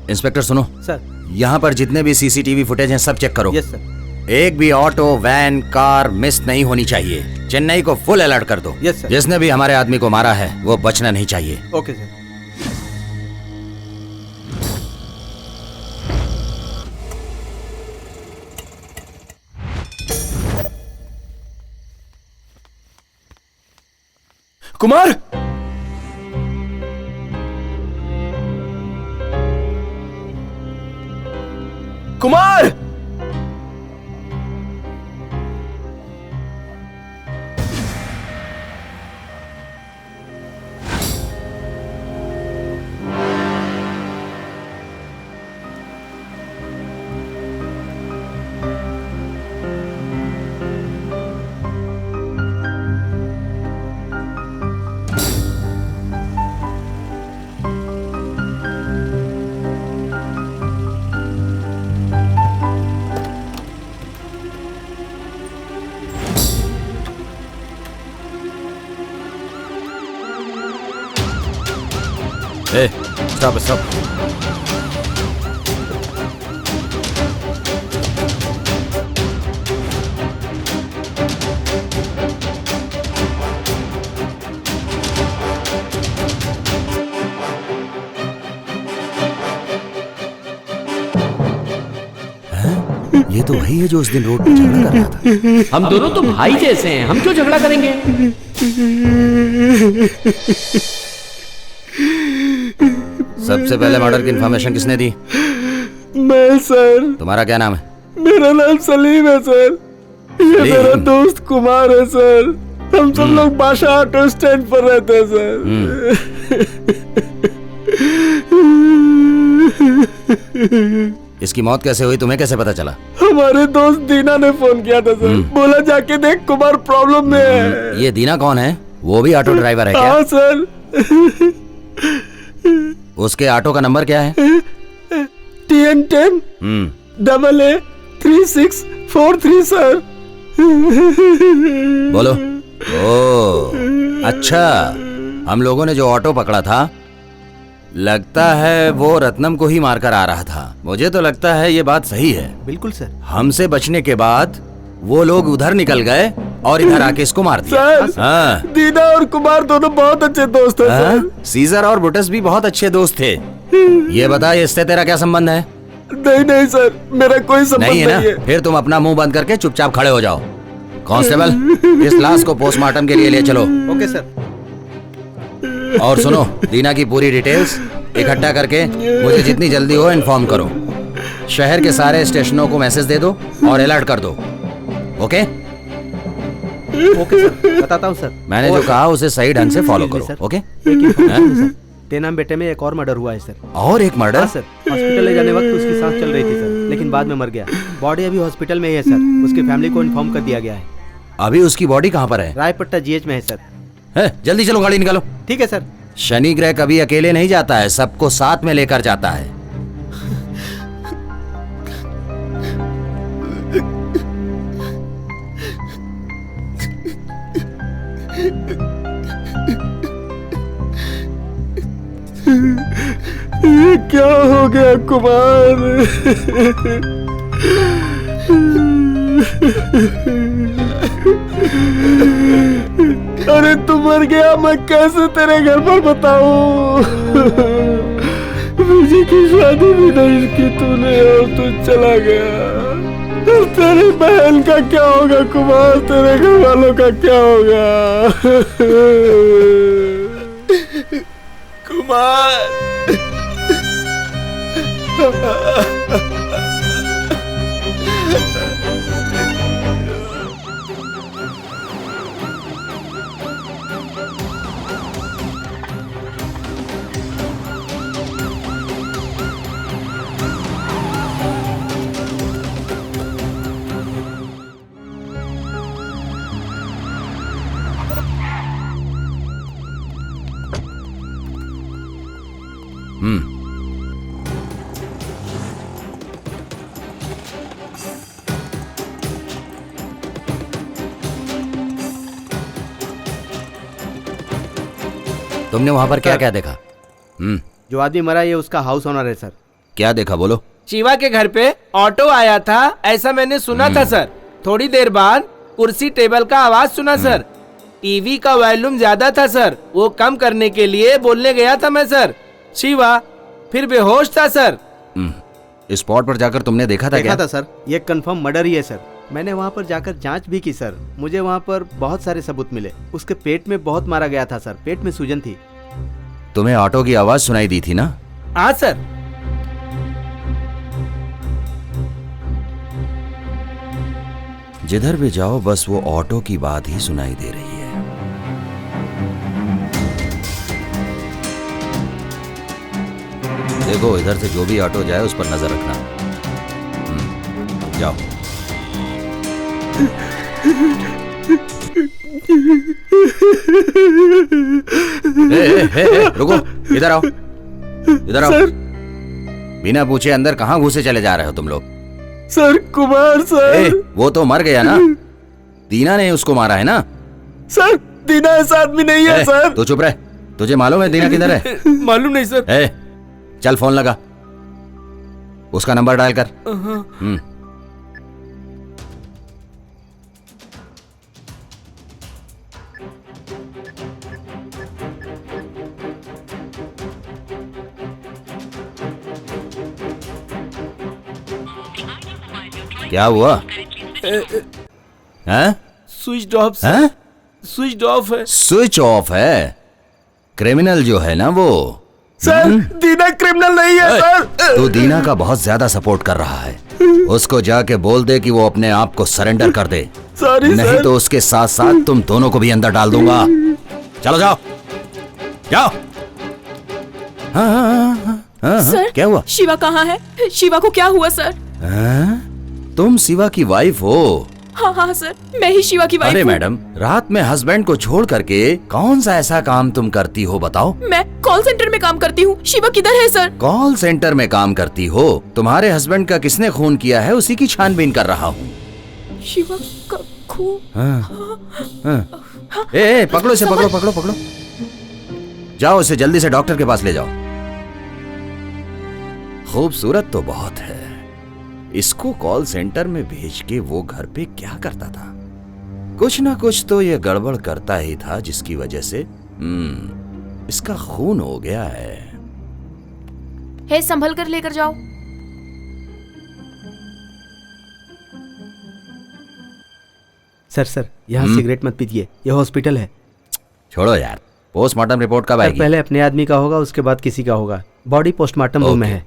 इंस्पेक्टर सुनो सर, यहाँ पर जितने भी सीसीटीवी फुटेज हैं सब चेक करो। Yes sir. एक भी ऑटो वैन कार मिस नहीं होनी चाहिए। चेन्नई को फुल अलर्ट कर दो। Yes sir. जिसने भी हमारे आदमी को मारा है वो बचना नहीं चाहिए। Okay sir. Kumar, Kumar, stop stop. ये तो वही है जो उस दिन रोड पर झगड़ा कर रहा था। हम दोनों तो भाई जैसे हैं, हम क्यों झगड़ा करेंगे? सबसे पहले मर्डर की इंफॉर्मेशन किसने दी? मैं सर। तुम्हारा क्या नाम है? मेरा नाम सलीम है सर। ये मेरा दोस्त कुमार है सर। हम सब लोग बादशाह ऑटो स्टैंड पर रहते हैं सर। इसकी मौत कैसे हुई, तुम्हें कैसे पता चला? हमारे दोस्त दीना ने फोन किया था सर। बोला जाके देख, कुमार प्रॉब्लम में है। ये दीना कौन है? वो भी ऑटो ड्राइवर है क्या? हाँ सर। उसके ऑटो का नंबर क्या है? TN10 AA3643 sir. बोलो। ओ अच्छा, हम लोगों ने जो ऑटो पकड़ा था, लगता है वो रत्नम को ही मारकर आ रहा था। मुझे तो लगता है ये बात सही है। बिल्कुल सर। हमसे बचने के बाद वो लोग उधर निकल गए और इधर आके इसको मार दिया। सर, हाँ। दीना और कुमार दोनों बहुत अच्छे दोस्त हैं सर। सीजर और बुटस भी बहुत अच्छे दोस्त थे। ये बता, इससे तेरा क्या संबंध है? नहीं सर, मेरा कोई संबंध नहीं है ना? फिर तुम अपना मुंह बंद करके चुपचाप खड़े हो जाओ। कांस्टेबल, इस लाश को पोस्टमार्टम के लिए ले चलो। Okay sir. और सुनो, दीना की पूरी डिटेल्स इकट्ठा करके मुझे जितनी जल्दी हो इन्फॉर्म करो। शहर के सारे स्टेशनों को मैसेज दे दो और अलर्ट कर दो। ओके? ओके सर, बताता हूँ सर। मैंने जो कहा उसे सही ढंग से फॉलो करो। ओके? तेनाम बेटे में एक और मर्डर हुआ है सर। और एक मर्डर? हाँ सर। हॉस्पिटल ले जाने वक्त उसकी सांस चल रही थी सर, लेकिन बाद में मर गया। बॉडी अभी हॉस्पिटल में ही है सर। उसकी फैमिली को इन्फॉर्म कर दिया गया है। अभी उसकी बॉडी कहाँ पर है? रायपट्टा GH में है सर। है? जल्दी चलो, गाड़ी निकालो। ठीक है सर। शनि ग्रह कभी अकेले नहीं जाता है, सबको साथ में लेकर जाता है। ये क्या हो गया कुमार? अरे तू मर गया, मैं कैसे तेरे घर पर बताऊं? मुझे की शादी भी नहीं की तूने और तू चला गया। और तेरी बहन का क्या होगा कुमार? तेरे घर वालों का क्या होगा? कुमार। तुमने वहां पर क्या क्या देखा? जो आदमी मरा ये उसका हाउस ओनर है सर। क्या देखा, बोलो। शिवा के घर पे ऑटो आया था, ऐसा मैंने सुना था सर। थोड़ी देर बाद कुर्सी टेबल का आवाज सुना सर। टीवी का वॉल्यूम ज्यादा था सर, वो कम करने के लिए बोलने गया था मैं सर। शिवा फिर बेहोश था सर। स्पॉट पर जाकर तुमने देखा था? देखा था सर, ये कंफर्म मर्डर ही है सर। मैंने वहाँ पर जाकर जांच भी की सर। मुझे वहाँ पर बहुत सारे सबूत मिले। उसके पेट में बहुत मारा गया था सर, पेट में सूजन थी। तुम्हें ऑटो की आवाज सुनाई दी थी ना? हाँ सर। जिधर भी जाओ बस वो ऑटो की बात ही सुनाई दे रही है। देखो, इधर से जो भी ऑटो जाए उस पर नजर रखना। जाओ। रुको, इधर आओ, इधर आओ। सर। बिना पूछे अंदर कहाँ घुसे चले जा रहे हो तुम लोग? Sir Kumar sir. वो तो मर गया ना? दीना ने उसको मारा है ना? सर दीना ऐसा आदमी नहीं है सर। तो चुप रह। तुझे मालूम है दीना किधर है? मालूम नहीं सर। चल फोन लगा, उसका नंबर डायल कर। क्या हुआ? हैं? Switch off sir. हैं? स्विच ऑफ है। स्विच ऑफ है? क्रिमिनल जो है ना वो। सर दीना क्रिमिनल नहीं है सर। तू दीना का बहुत ज्यादा सपोर्ट कर रहा है। उसको जाके बोल दे कि वो अपने आप को सरेंडर कर दे। सॉरी नहीं सर। तो उसके साथ साथ तुम दोनों को भी अंदर डाल दूंगा। चलो जाओ जाओ। हाँ, सर क्या हुआ? शिवा कहाँ है? शिवा को क्या हुआ सर? तुम शिवा की वाइफ हो? हाँ हाँ सर, मैं ही शिवा की वाइफ अरे हूँ। मैडम, रात में हस्बैंड को छोड़ करके कौन सा ऐसा काम तुम करती हो बताओ? मैं कॉल सेंटर में काम करती हूँ। शिवा किधर है सर? कॉल सेंटर में काम करती हो? तुम्हारे हस्बैंड का किसने खून किया है उसी की छानबीन कर रहा हूँ। शिवा का खून? ए, पकड़ो इसे, पकड़ो पकड़ो पकड़ो। जाओ इसे जल्दी से डॉक्टर के पास ले जाओ। खूबसूरत तो बहुत है। इसको कॉल सेंटर में भेज के वो घर पे क्या करता था? कुछ ना कुछ तो ये गड़बड़ करता ही था जिसकी वजह से इसका खून हो गया है। हे, संभल कर लेकर जाओ। सर यहाँ सिगरेट मत पीजिए, ये हॉस्पिटल है। छोड़ो यार, पोस्टमार्टम रिपोर्ट कब आएगी? पहले अपने आदमी का होगा, उसके बाद किसी का होगा। बॉडी पोस्टमार्टम रूम में है।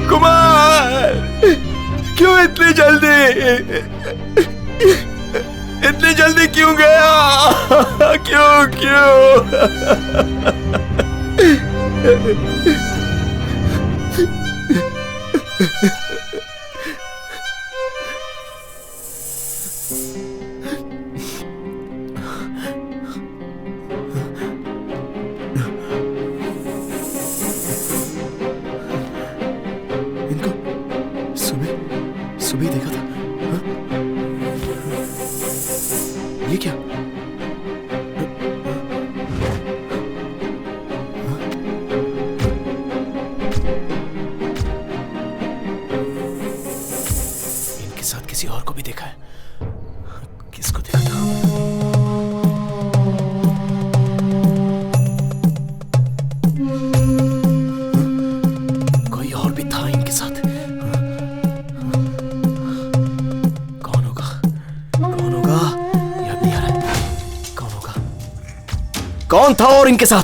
कुमार, क्यों इतनी जल्दी क्यों गया? क्यों? सुबह देखा था। हाँ? ये क्या? इनके साथ किसी और को भी देखा है। किसको देखा था? कोई और भी था इनके साथ। कौन था और इनके साथ?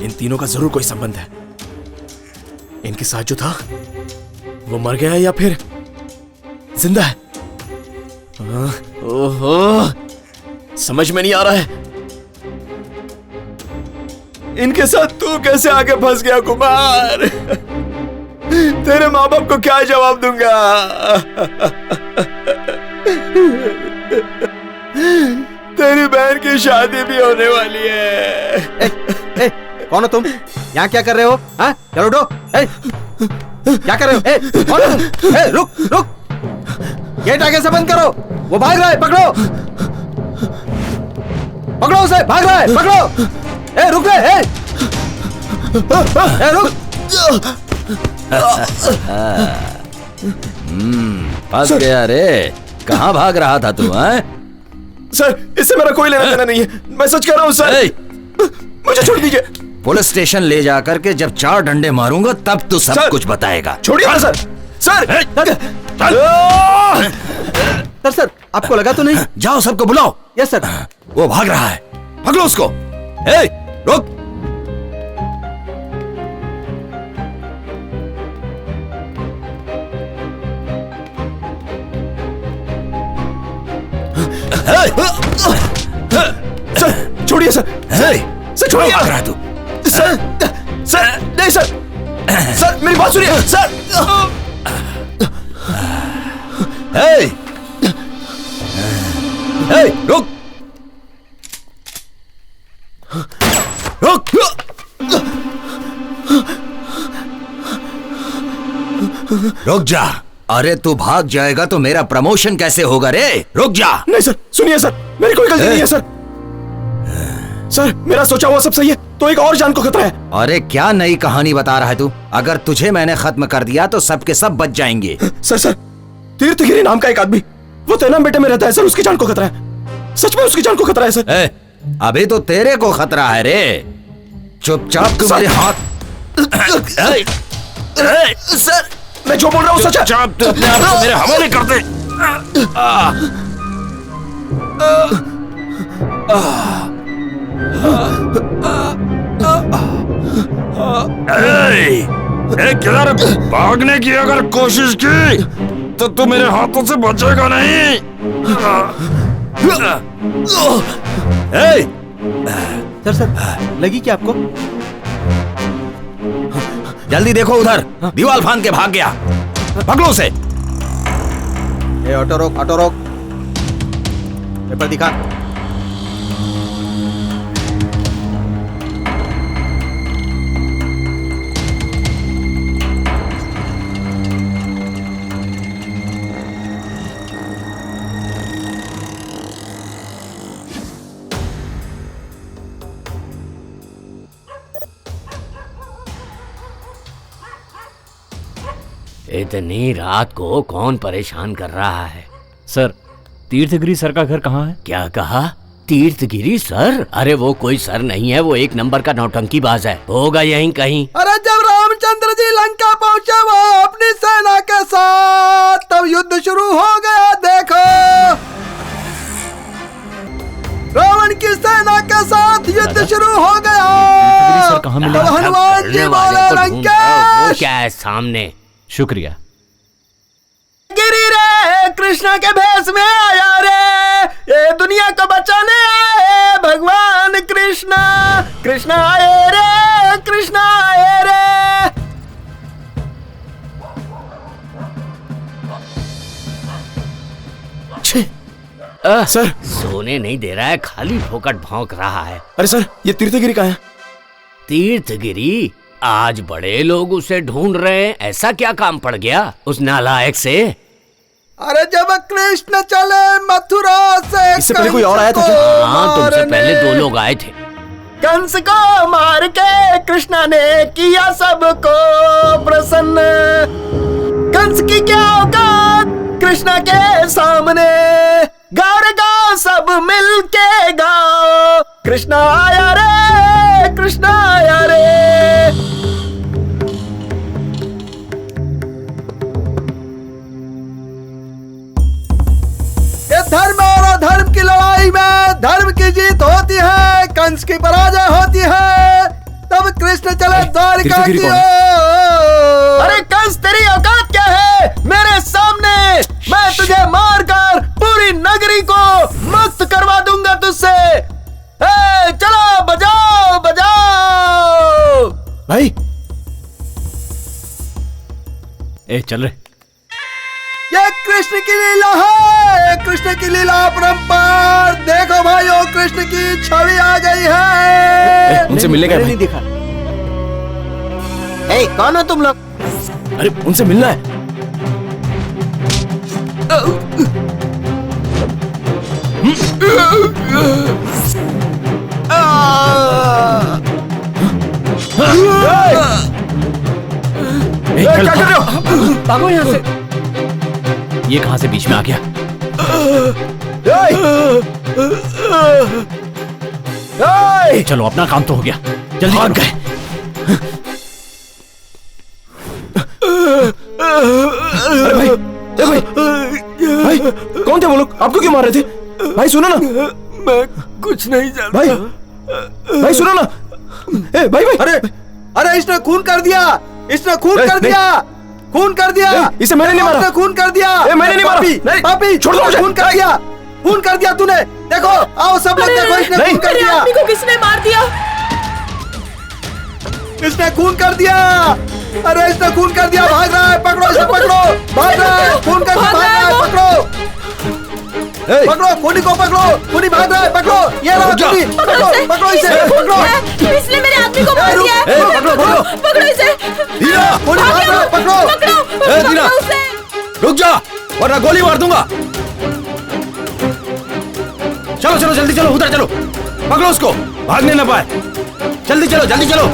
इन तीनों का जरूर कोई संबंध है। इनके साथ जो था वो मर गया या फिर जिंदा है? ओहो, समझ में नहीं आ रहा है। इनके साथ तू कैसे आगे फंस गया कुमार? तेरे माँ बाप को क्या जवाब दूंगा? तेरी बहन की शादी भी होने वाली है। कौन हो तुम? यहाँ क्या कर रहे हो? हाँ, चलो उठो। क्या कर रहे हो? कौन हो तुम? रुक। गेट आगे से बंद करो। वो भाग रहा है, पकड़ो उसे, भाग रहा है, पकड़ो। रुक रे, रुक। फंस गया रे। कहाँ भाग रहा था तू? सर, इससे मेरा कोई लेना देना नहीं है। मैं सच कह रहा हूँ सर। मुझे छोड़ दीजिए। पुलिस स्टेशन ले जाकर के जब 4 डंडे मारूंगा तब तू सब कुछ बताएगा। छोड़िए सर। सर आपको लगा तो नहीं? जाओ सबको बुलाओ। Yes sir. वो भाग रहा है, पकड़ो उसको। ए, रुक। सर छोड़िए सर। सर छोड़िए। भाग रहा है तू? सर नहीं सर। सर मेरी बात सुनिए सर। रुक रुक। रुक जा। अरे तू भाग जाएगा तो मेरा प्रमोशन कैसे होगा रे? रुक जा। नहीं सर सुनिए सर, मेरी कोई गलती नहीं है सर। सर मेरा सोचा हुआ सब सही है तो एक और जान को खतरा है। अरे क्या नई कहानी बता रहा है तू? अगर तुझे मैंने खत्म कर दिया तो सबके सब बच जाएंगे। सर तीर्थगिरी नाम का एक आदमी वो तेनाम बेटे में रहता है सर, उसकी जान को खतरा है। सच में उसकी जान को खतरा है सर। अभी तो तेरे को खतरा है रे। चुपचाप तुम्हारे हाथ। सर मैं जो बोल रहा हूँ सच है। चुपचाप तू अपने आप को मेरे हवाले कर दे। किधर भागने की अगर कोशिश की तो तू मेरे हाथों से बचेगा नहीं। सर लगी क्या आपको? जल्दी देखो उधर, दीवार फांद के भाग गया। पकड़ो उसे। ऑटो रोक, ऑटो रोक। पेपर दिखा। इतनी रात को कौन परेशान कर रहा है? सर तीर्थगिरी सर का घर कहाँ है? क्या कहा? तीर्थगिरी सर? अरे वो कोई सर नहीं है, वो एक नंबर का नौटंकीबाज है। होगा यहीं कहीं। अरे जब रामचंद्र जी लंका पहुँचे वो अपनी सेना के साथ, तब युद्ध शुरू हो गया। देखो रावण की सेना के साथ युद्ध शुरू हो गया। सर कहाँ मिले? हनुमान जी बोले वो क्या है सामने? शुक्रिया। गिरी रे कृष्णा के भेष में आया रे, ये दुनिया को बचाने आए भगवान कृष्णा। कृष्णा आए रे, कृष्णा आए रे। सर सोने नहीं दे रहा है, खाली फोकट भौंक रहा है। अरे सर ये तीर्थगिरी कहाँ है? तीर्थगिरी? आज बड़े लोग उसे ढूंढ रहे हैं। ऐसा क्या काम पड़ गया उस नालायक से? अरे जब कृष्ण चले मथुरा से, इससे पहले कोई और आया था क्या? हाँ तुमसे पहले 2 लोग आए थे। कंस को मार के कृष्णा ने किया सबको प्रसन्न। कंस की क्या औकात कृष्णा के सामने। गाओ रे गाओ सब मिल के गाओ, कृष्णा आया रे, कृष्णा आया रे। ये धर्म और अधर्म की लड़ाई में धर्म की जीत होती है, कंस की पराजय होती है। तब कृष्ण चले द्वारिका की ओर। अरे कंस तेरी औकात क्या है मेरे सामने? मैं तुझे मारकर पूरी नगरी को मुक्त करवा दूंगा तुझसे। चलो बजाओ बजाओ। भाई चल रहे। ये कृष्ण की लीला है, कृष्ण की लीला अपरंपार। देखो भाइयों कृष्ण की छवि आ गई है। उनसे मिलने गए नहीं दिखा। कौन हो तुम लोग? अरे उनसे मिलना है। क्या कर रहे हो? भागो यहाँ से। ये कहां से बीच में आ गया? चलो अपना काम तो हो गया, जल्दी भाग गए। अरे भाई, भाई कौन थे वो लोग? आपको क्यों मार रहे थे? भाई सुनो ना। मैं कुछ नहीं जानता। भाई सुनो ना। ए भाई भाई। अरे इसने खून कर दिया, इसने खून कर दिया, खून कर दिया। इसे मैंने नहीं मारा। खून कर दिया। मैंने नहीं मारा। पापी छोड़ दो मुझे। खून कर दिया, खून कर दिया तूने। देखो आओ सब लोग देखो, इसने खून कर दिया। आदमी को किसने मार दिया? इसने खून कर दिया। अरे इसने खून कर दिया, भाग रहा है, पकड़ो इसे, पकड़ो, भाग रहा है, खून कर भाग रहा है, पकड़ो, पकड़ो खूनी को, पकड़ो, खूनी भाग रहा है, पकड़ो, ये रहा खूनी, पकड़ो, पकड़ो इसे, पकड़ो। इसने मेरे आदमी को मार दिया है। पकड़ो इसे। दीना, खूनी भाग रहा है, पकड़ो, दीना रुक जा वरना गोली मार दूंगा। चलो चलो जल्दी चलो, उधर चलो, पकड़ो उसको, भागने ना पाए। जल्दी चलो, जल्दी चलो।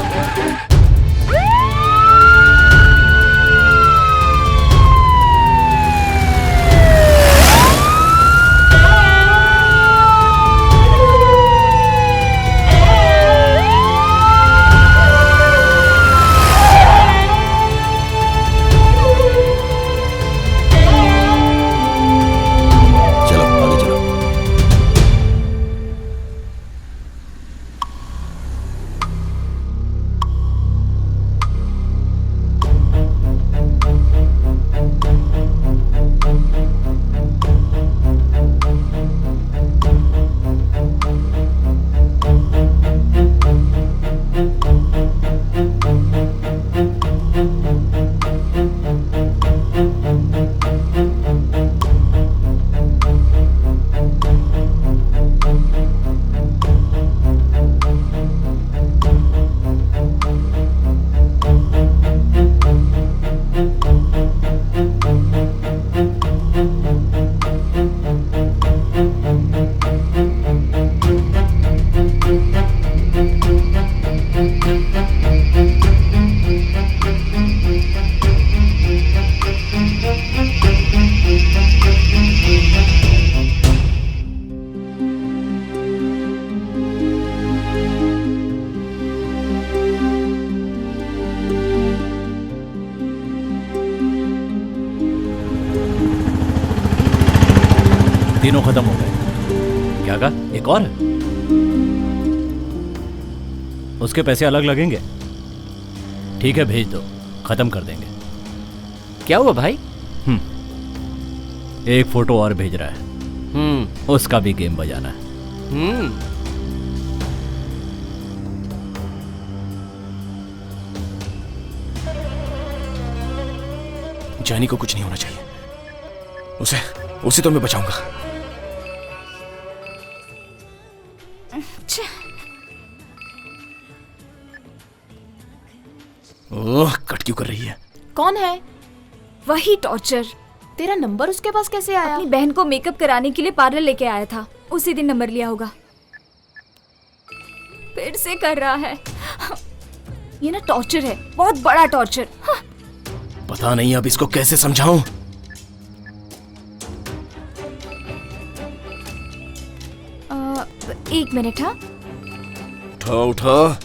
तीनों खत्म हो गए। क्या कहा? एक और है? उसके पैसे अलग लगेंगे। ठीक है भेज दो, खत्म कर देंगे। क्या हुआ भाई? एक फोटो और भेज रहा है। उसका भी गेम बजाना है। जानी को कुछ नहीं होना चाहिए। उसे तो मैं बचाऊंगा। ओह, कट क्यों कर रही है? कौन है? वही टॉर्चर। तेरा नंबर उसके पास कैसे आया? अपनी बहन को मेकअप कराने के लिए पार्लर लेके आया था, उसी दिन नंबर लिया होगा। फिर से कर रहा है। ये ना टॉर्चर है, बहुत बड़ा टॉर्चर। पता नहीं अब इसको कैसे समझाऊं। एक मिनट। हाँ उठा।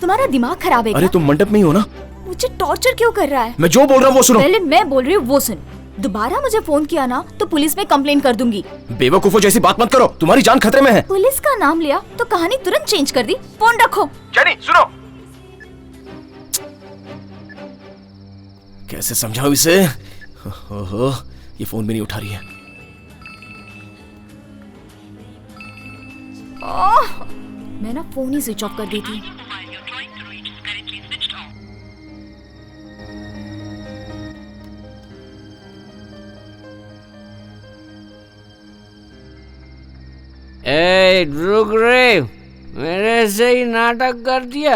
तुम्हारा दिमाग खराब है क्या? अरे तुम मंडप में ही हो ना? मुझे टॉर्चर क्यों कर रहा है? मैं जो बोल रहा हूँ वो सुनो। पहले मैं बोल रही हूँ वो सुन। दोबारा मुझे फोन किया ना तो पुलिस में कंप्लेन कर दूंगी। बेवकूफों जैसी बात मत करो, तुम्हारी जान खतरे में है। पुलिस का नाम लिया तो कहानी तुरंत चेंज कर दी। फोन रखो। जेनी सुनो। कैसे समझाऊं इसे? ओहो, ये फोन भी नहीं उठा रही है। मैं ना फोन ही स्विच ऑफ कर दी थी। रुक रे, मेरे से ही नाटक कर दिया।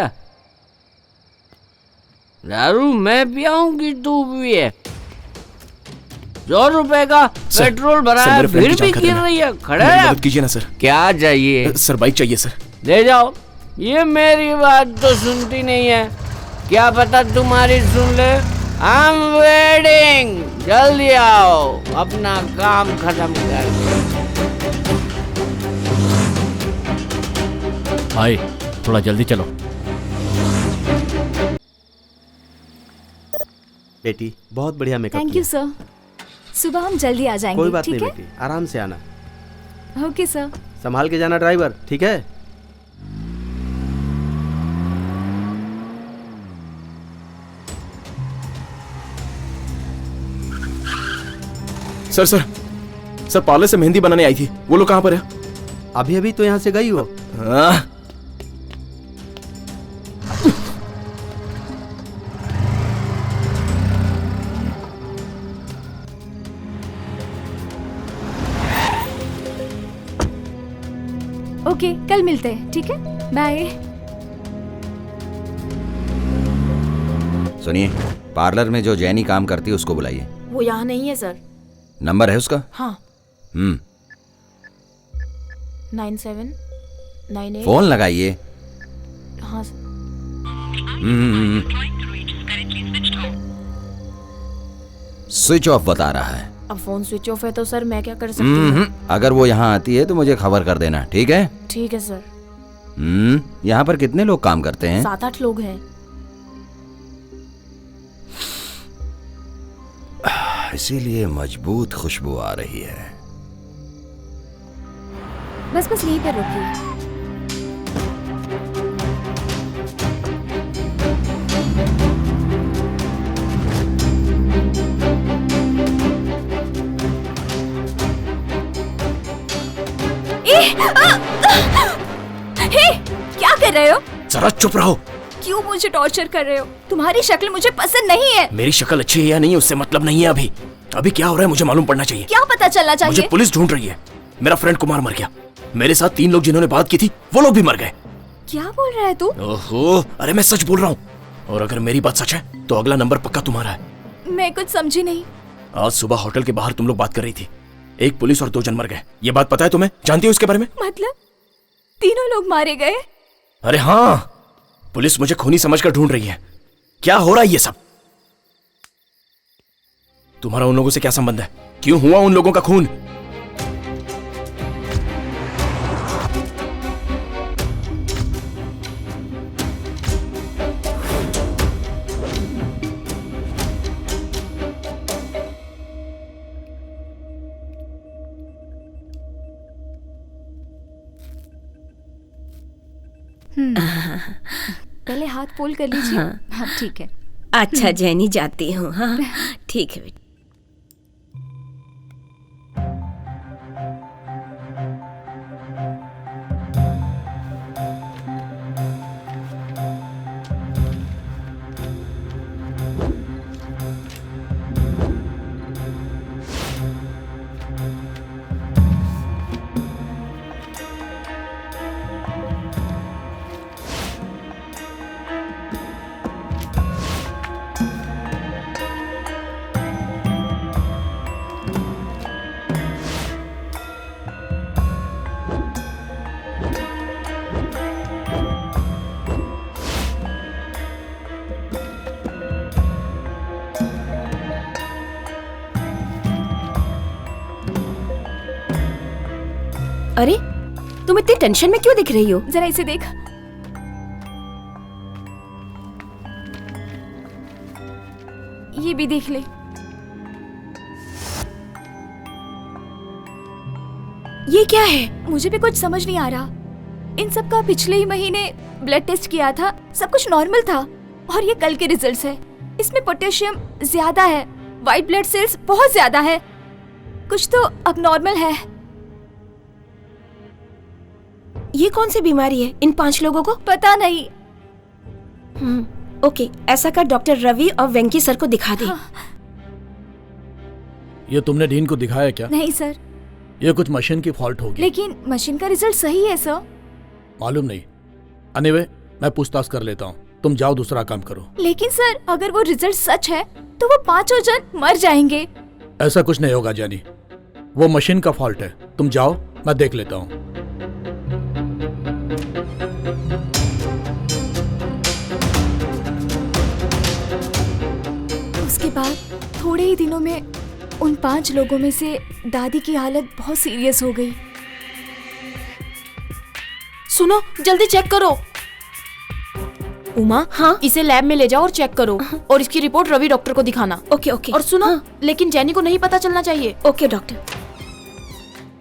दारू मैं पियाऊंगी, तू भी है। 100 रुपए का पेट्रोल भरा है, फिर भी गिर रही है। खड़े मदद कीजिए ना सर। क्या चाहिए? सर बाइक चाहिए सर। ले जाओ। ये मेरी बात तो सुनती नहीं है, क्या पता तुम्हारी सुन ले। आई एम वेटिंग, जल्दी आओ, अपना काम खत्म कर। भाई थोड़ा जल्दी चलो। बेटी बहुत बढ़िया मेकअप। Thank you sir. सुबह हम जल्दी आ जाएंगे। कोई बात नहीं ठीक बेटी, आराम से आना। है? Okay sir. संभाल के जाना ड्राइवर, ठीक है? सर पार्लर से मेहंदी बनाने आई थी, वो लोग कहाँ पर है? अभी अभी तो यहाँ से गई हो। ओके, कल मिलते हैं, ठीक है? बाय। सुनिए, पार्लर में जो जैनी काम करती है उसको बुलाइए। वो यहाँ नहीं है सर। नंबर है उसका? हाँ। 9798। फोन लगाइए। हाँ। स्विच ऑफ बता रहा है। अब फोन स्विच ऑफ है तो सर मैं क्या कर सकती हूँ? अगर वो यहाँ आती है तो मुझे खबर कर देना, ठीक है? ठीक है सर। यहाँ पर कितने लोग काम करते हैं? 7-8 लोग हैं। इसीलिए मजबूत खुशबू आ रही है। बस यहीं पर रुकिए। क्या कर रहे हो? जरा चुप रहो। क्यों मुझे टॉर्चर कर रहे हो? तुम्हारी शक्ल मुझे पसंद नहीं है। मेरी शक्ल अच्छी है या नहीं उससे मतलब नहीं है। अभी क्या हो रहा है मुझे मालूम पड़ना चाहिए। क्या पता चलना चाहिए? मुझे पुलिस ढूंढ रही है। मेरा फ्रेंड कुमार मर गया। मेरे साथ 3 लोग जिन्होंने बात की थी वो लोग भी मर गए। क्या बोल रहा है तू? ओहो, अरे मैं सच बोल रहा हूँ। और अगर मेरी बात सच है तो अगला नंबर पक्का तुम्हारा है। मैं कुछ समझी नहीं। आज सुबह होटल के बाहर तुम लोग बात कर रही थी। एक पुलिस और 2 जन मर गए। ये बात पता है तुम्हें? जानती हो इसके बारे में? मतलब 3 लोग मारे गए? अरे हाँ, पुलिस मुझे खूनी समझकर ढूंढ रही है। क्या हो रहा है ये सब? तुम्हारा उन लोगों से क्या संबंध है? क्यों हुआ उन लोगों का खून? पहले हाथ फोल्ड कर लीजिए। हाँ ठीक है। अच्छा जैनी, जाती हूँ। हाँ ठीक है बेटा। अरे तुम इतनी टेंशन में क्यों दिख रही हो? जरा इसे देख। ये भी देख ले। ये क्या है? मुझे भी कुछ समझ नहीं आ रहा। इन सब का पिछले ही महीने ब्लड टेस्ट किया था, सब कुछ नॉर्मल था। और ये कल के रिजल्ट्स है। इसमें पोटेशियम ज्यादा है, व्हाइट ब्लड सेल्स बहुत ज्यादा है। कुछ तो अब नॉर्मल है। ये कौन सी बीमारी है इन 5 लोगों को? पता नहीं। ओके, ऐसा कर डॉक्टर रवि और वेंकी सर को दिखा दे। ये तुमने डीन को दिखाया क्या? नहीं सर। ये कुछ मशीन की फॉल्ट होगी। लेकिन मशीन का रिजल्ट सही है सर। मालूम नहीं। एनीवे, मैं पूछताछ कर लेता हूँ। तुम जाओ, दूसरा काम करो। लेकिन सर, अगर वो रिजल्ट सच है तो वो 5 जन मर जाएंगे। ऐसा कुछ नहीं होगा जैनी, वो मशीन का फॉल्ट है। तुम जाओ, मैं देख लेता हूँ। उसके बाद थोड़े ही दिनों में उन 5 लोगों में से दादी की हालत बहुत सीरियस हो गई। सुनो, जल्दी चेक करो। उमा, हाँ, इसे लैब में ले जाओ और चेक करो, और इसकी रिपोर्ट रवि डॉक्टर को दिखाना। Okay okay. और सुनो, लेकिन जेनी को नहीं पता चलना चाहिए। Okay doctor.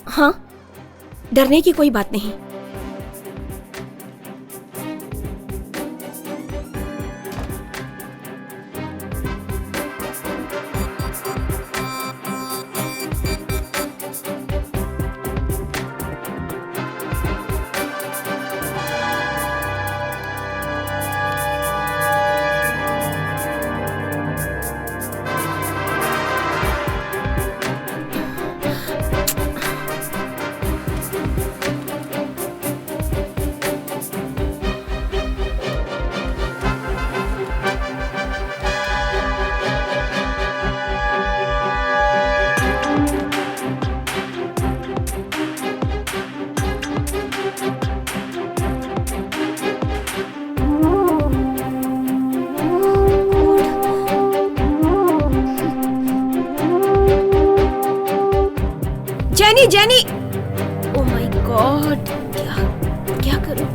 हाँ, डरने की कोई बात नहीं। Jenny jenny, oh my God, क्या करूं,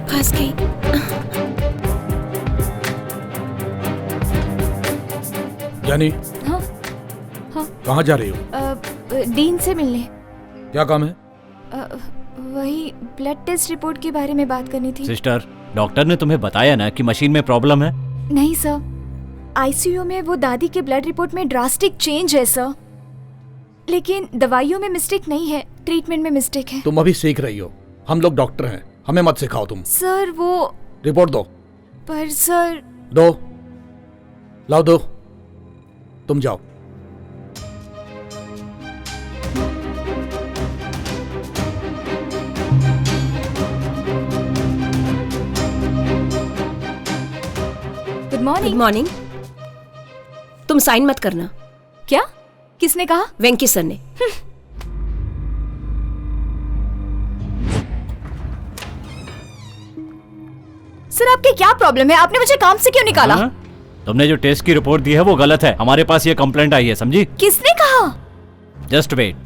फंस गई। जेनी, हाँ हाँ, कहाँ जा रही हो? डीन से मिलने। क्या काम है? वही ब्लड टेस्ट रिपोर्ट के बारे में बात करनी थी। सिस्टर, डॉक्टर ने तुम्हें बताया ना कि मशीन में प्रॉब्लम है? नहीं सर, आईसीयू में वो दादी के ब्लड रिपोर्ट में ड्रास्टिक चेंज है सर, लेकिन दवाइयों में मिस्टेक नहीं है, ट्रीटमेंट में मिस्टेक है। तुम अभी सीख रही हो, हम लोग डॉक्टर हैं, हमें मत सिखाओ तुम। सर वो रिपोर्ट दो। पर सर। दो, लाओ दो, तुम जाओ। Good morning. Good morning. तुम साइन मत करना। क्या? किसने कहा? वेंकी सर ने। सर आपके क्या प्रॉब्लम है? आपने मुझे काम से क्यों निकाला? तुमने जो टेस्ट की रिपोर्ट दी है वो गलत है, हमारे पास ये कंप्लेंट आई है, समझी? किसने कहा? जस्ट वेट,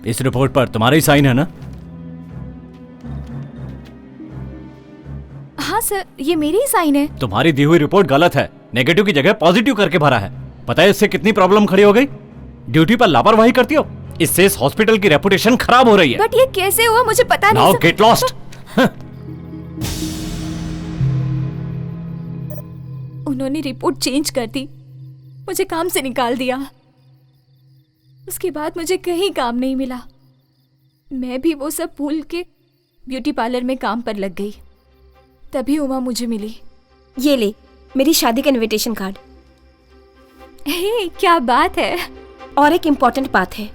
इस रिपोर्ट पर तुम्हारा ही साइन है ना? हाँ सर, ये मेरी ही साइन है। तुम्हारी दी हुई रिपोर्ट गलत है, नेगेटिव की जगह पॉजिटिव करके भरा है। पता है इससे कितनी प्रॉब्लम खड़ी हो गई? ड्यूटी पर लापरवाही करती हो, इससे इस हॉस्पिटल की रेपुटेशन खराब हो रही है। बट ये कैसे हुआ मुझे पता नहीं। Now get lost. उन्होंने रिपोर्ट चेंज कर दी, मुझे काम से निकाल दिया। उसके बाद मुझे कहीं काम नहीं मिला, मैं भी वो सब भूल के ब्यूटी पार्लर में काम पर लग गई। तभी उमा मुझे मिली। ये ले मेरी शादी का इनविटेशन कार्ड। हे, क्या बात है। और एक इम्पोर्टेंट बात है,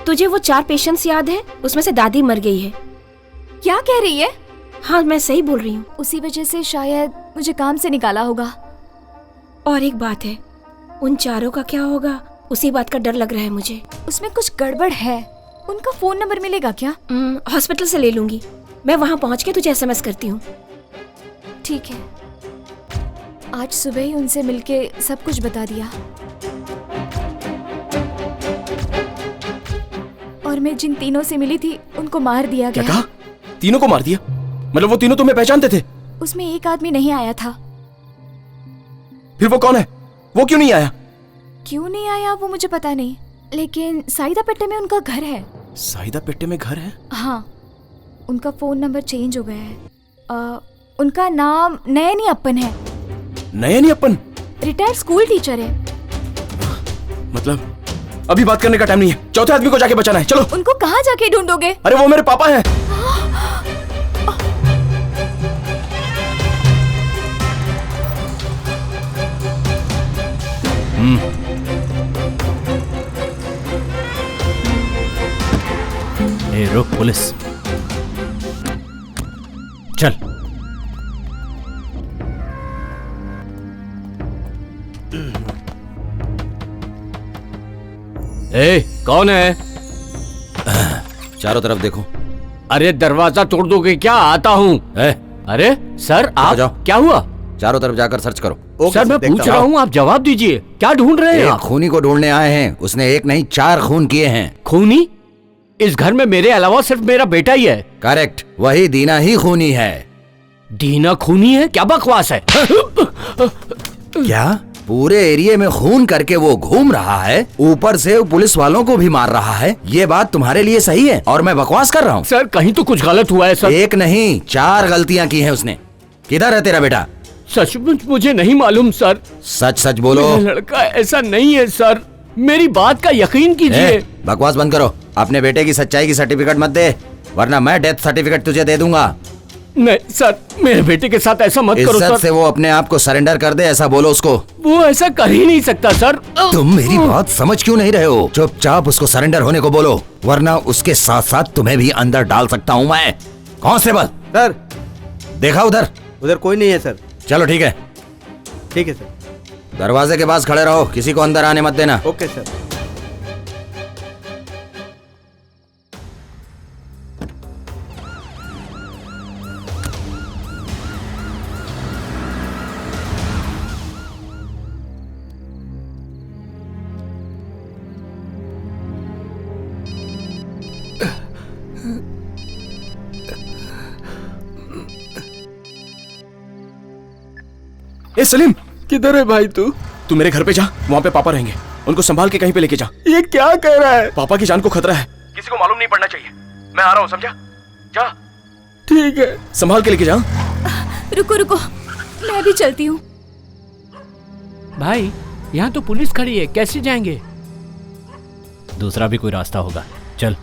तुझे वो 4 पेशेंट्स याद है? उसमें से दादी मर गई है। क्या कह रही है? हाँ मैं सही बोल रही हूँ। उसी वजह से शायद मुझे काम से निकाला होगा। और एक बात है, उन 4 का क्या होगा, उसी बात का डर लग रहा है मुझे। उसमें कुछ गड़बड़ है। उनका फोन नंबर मिलेगा क्या? हॉस्पिटल से ले लूंगी, मैं वहाँ पहुँच के तुझे SMS करती हूँ। ठीक है, आज सुबह ही उनसे मिलके सब कुछ बता दिया। और मैं जिन तीनों से मिली थी उनको मार दिया गया। क्या कहा? तीनों को मार दिया? मतलब वो तीनों तुम्हें पहचानते थे? उसमें एक आदमी नहीं आया था। फिर वो कौन है? वो क्यों नहीं आया? क्यों नहीं आया वो मुझे पता नहीं, लेकिन साइदा पेट्टे में उनका घर है। साइदा पेट्टे में घर है? हाँ, उनका फोन नंबर चेंज हो गया है। उनका नाम नयनी अप्पन है। नयनी अप्पन? रिटायर्ड स्कूल टीचर है। मतलब अभी बात करने का टाइम नहीं है, चौथे आदमी को जाके बचाना है। चलो। उनको कहाँ जाके ढूंढोगे? अरे वो मेरे पापा हैं। ए रुक पुलिस, चल। ए, कौन है? चारों तरफ देखो। अरे दरवाजा तोड़ दोगे क्या? आता हूँ। अरे सर आप जाओ। क्या हुआ? चारों तरफ जाकर सर्च करो। सर मैं पूछ रहा हूँ, आप जवाब दीजिए। क्या ढूंढ रहे हैं एक आप? खूनी को ढूंढने आए हैं, उसने एक नहीं 4 खून किए हैं। खूनी? इस घर में मेरे अलावा सिर्फ मेरा बेटा ही है। करेक्ट, वही दीना ही खूनी है। दीना खूनी है, क्या बकवास है? क्या पूरे एरिया में खून करके वो घूम रहा है, ऊपर से पुलिस वालों को भी मार रहा है? ये बात तुम्हारे लिए सही है और मैं बकवास कर रहा हूँ? सर कहीं तो कुछ गलत हुआ है सर। एक नहीं 4 गलतियाँ की हैं उसने। किधर है तेरा बेटा? सचमुच मुझे नहीं मालूम सर। सच सच बोलो। मेरा लड़का ऐसा नहीं है सर, मेरी बात का यकीन कीजिए। बकवास बंद करो। अपने बेटे की सच्चाई की सर्टिफिकेट मत दे, वरना मैं डेथ सर्टिफिकेट तुझे दे दूंगा। नहीं सर, मेरे बेटे के साथ ऐसा मत करो सर। इज्जत से वो अपने आप को सरेंडर कर दे, ऐसा बोलो उसको। वो ऐसा कर ही नहीं सकता सर। तुम मेरी बात समझ क्यों नहीं रहे हो? चुपचाप उसको सरेंडर होने को बोलो, वरना उसके साथ साथ तुम्हें भी अंदर डाल सकता हूँ मैं। Constable sir. देखा उधर? उधर कोई नहीं है सर। चलो ठीक है। ठीक है सर। दरवाजे के पास खड़े रहो, किसी को अंदर आने मत देना। Okay sir. ए सलीम, किधर है भाई तू? तू मेरे घर पे जा, वहाँ पे पापा रहेंगे, उनको संभाल के कहीं पे लेके जा। ये क्या कह रहा है? पापा की जान को खतरा है, किसी को मालूम नहीं पड़ना चाहिए। मैं आ रहा हूँ, समझा? जा। ठीक है, संभाल के लेके जा। रुको रुको, मैं भी चलती हूँ। भाई यहाँ तो पुलिस खड़ी है, कैसे जाएंगे? दूसरा भी कोई रास्ता होगा, चल।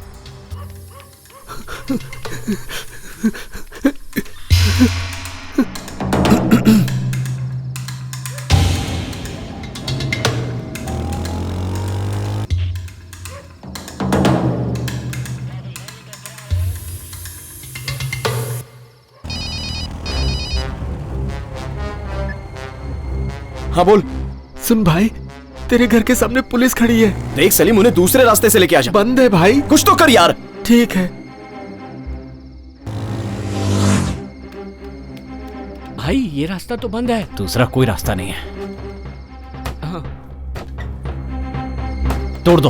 हाँ बोल। सुन भाई, तेरे घर के सामने पुलिस खड़ी है। देख सलीम, उन्हें दूसरे रास्ते से लेके आ जा। बंद है भाई। कुछ तो कर यार। ठीक है भाई, ये रास्ता तो बंद है। दूसरा कोई रास्ता नहीं है। तोड़ दो।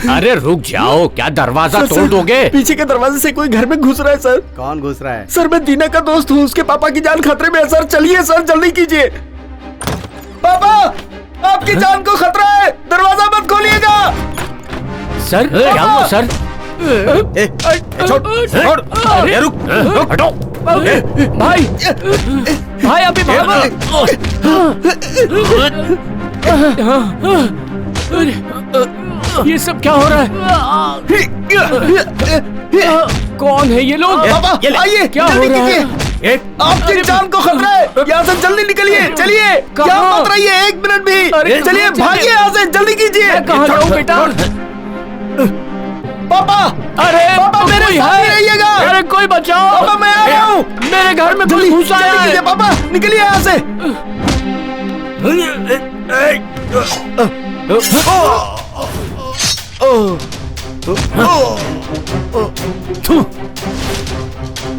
अरे रुक जाओ, क्या दरवाजा तोड़ दोगे? पीछे के दरवाजे से कोई घर में घुस रहा है सर। कौन घुस रहा है? सर मैं दीना का दोस्त हूँ, उसके पापा की जान खतरे में है सर। चलिए सर, जल्दी कीजिए। पापा, आपकी जान को खतरा है, दरवाजा मत खोलिएगा। सर क्या हुआ सर? छोड़, अरे रुक, हटो। भाई भाई अभी भागो। ये सब क्या हो रहा है? कौन है ये लोग? पापा आइए, क्या हो रहा है? आपकी जान को खतरा है, यहाँ से जल्दी निकलिए। चलिए, यहाँ मत रहिए 1 मिनट भी। चलिए भागिए यहाँ से, जल्दी कीजिए। कहाँ जाऊँ बेटा? पापा, अरे पापा मेरे साथ ही रहिएगा। अरे कोई बचाओ। पापा मैं आ रहा हूँ। मेरे घर में कोई घुस आया है। पापा निकलिए यहाँ से।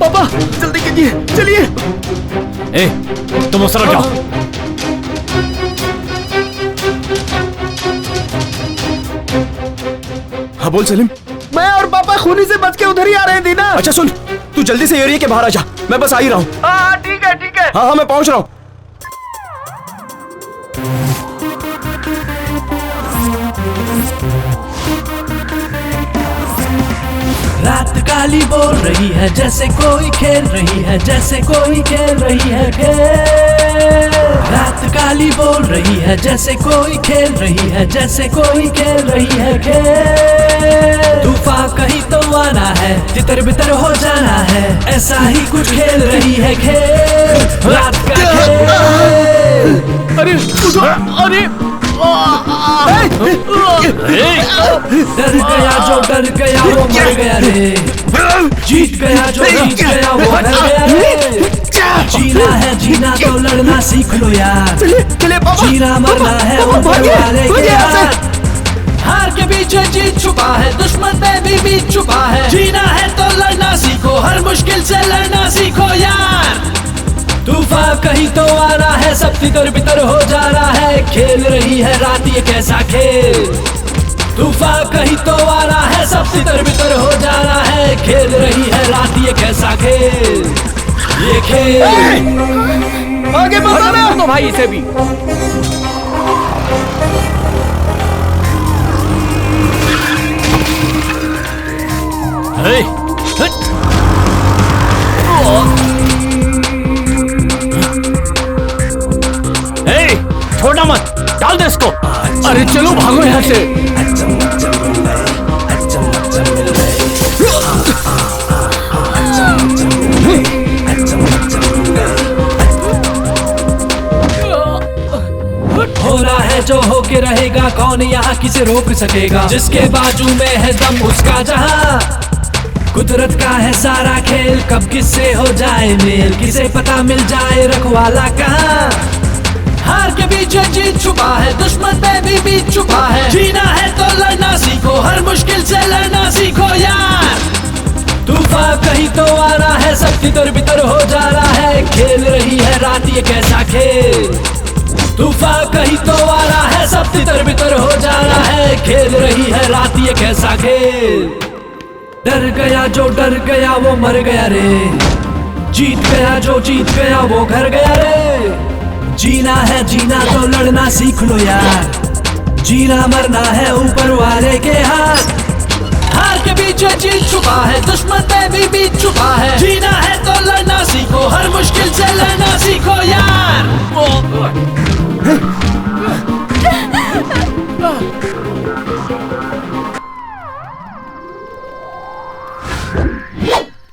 पापा जल्दी कीजिए, चलिए। ए, तुम उस तरफ जाओ। हाँ बोल सलीम। मैं और पापा खूनी से बच के उधर ही आ रहे हैं दीना। अच्छा सुन, तू जल्दी से एरिया के बाहर आ जा, मैं बस आ ही रहा हूँ। हाँ ठीक है ठीक है। हाँ मैं पहुँच रहा हूँ। रात काली बोल रही है, जैसे कोई खेल रही है, जैसे कोई खेल रही है खेल। रात काली बोल रही है, जैसे कोई खेल रही है, जैसे कोई खेल रही है खेल। तूफान कहीं तो आना है, तितर बितर हो जाना है, ऐसा ही कुछ खेल रही है खेल। रात का खेल। अरे अरे डर गया जो डर गया वो मर गया रे, जीत गया जो जीत गया वो हार गया रे। जीना है जीना तो लड़ना सीख लो यार, जीना मरना है ऊपर वाले के हाथ। हार के पीछे जीत छुपा है, दुश्मन पे भी बीत छुपा है। जीना है तो लड़ना सीखो, हर मुश्किल से लड़ना सीखो यार। तूफान कहीं तो आ रहा है, सब तितर बितर हो जा रहा है, खेल रही है रात ये कैसा खेल। तूफान कहीं तो आ रहा है, सब तितर बितर हो जा रहा है, खेल रही है रात ये कैसा खेल। ये खेल आगे बढ़ो तो भाई इसे भी। छोड़ना मत, डाल दे इसको। अरे चलो भागो यहाँ से। हो रहा है जो होके रहेगा, कौन यहाँ किसे रोक सकेगा। जिसके बाजू में है दम उसका जहां, कुदरत का है सारा खेल। कब किससे हो जाए मेल, किसे पता मिल जाए रखवाला कहाँ। हार के पीछे जीत छुपा है, दुश्मन पे भी बीत छुपा है। जीना है तो लड़ना सीखो, हर मुश्किल से लड़ना सीखो यार। तूफान कहीं तो आ रहा है, सब तितर बितर हो जा रहा है। खेल रही है रात ये कैसा खेल, तूफान कहीं तो आ रहा है, सब तितर बितर हो जा रहा है। खेल रही है रात ये कैसा खेल। डर गया जो डर गया वो मर गया रे, जीत गया जो जीत गया वो घर गया रे। जीना है जीना तो लड़ना सीख लो यार, जीना मरना है ऊपर वाले के हाथ। हार के पीछे जीत छुपा है, दुश्मन पे भी बीत छुपा है। जीना है तो लड़ना सीखो, हर मुश्किल से लड़ना सीखो यार।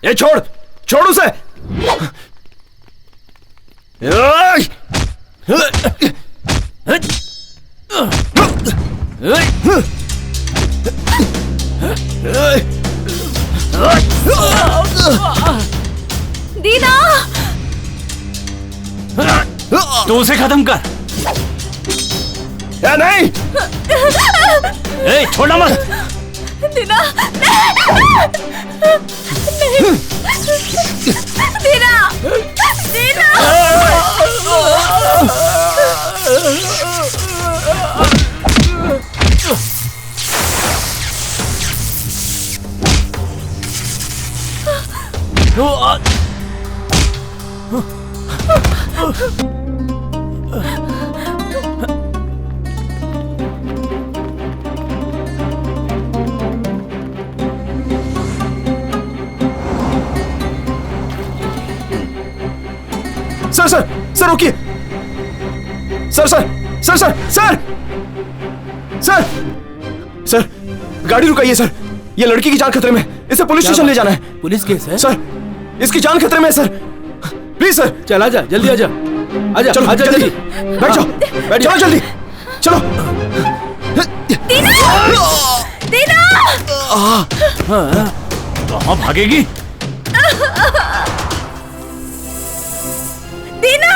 ये छोड़ छोड़ उसे। दीना, तू उसे खत्म कर। या नहीं, छोड़ना मत। दीना, नहीं, दीना, दीना। सर सर सर रुकिए। Sir sir sir sir sir sir sir गाड़ी रुकाइए सर, ये लड़की की जान खतरे में, इसे पुलिस स्टेशन ले जाना है। पुलिस केस है सर, इसकी जान खतरे में है सर, प्लीज सर। चल आजा, जल्दी आजा, आजा, चलो आजा जल्दी, जल्दी। बैठ जाओ, बैठ जाओ जल्दी, चलो। दीना, कहाँ भागेगी? दीना।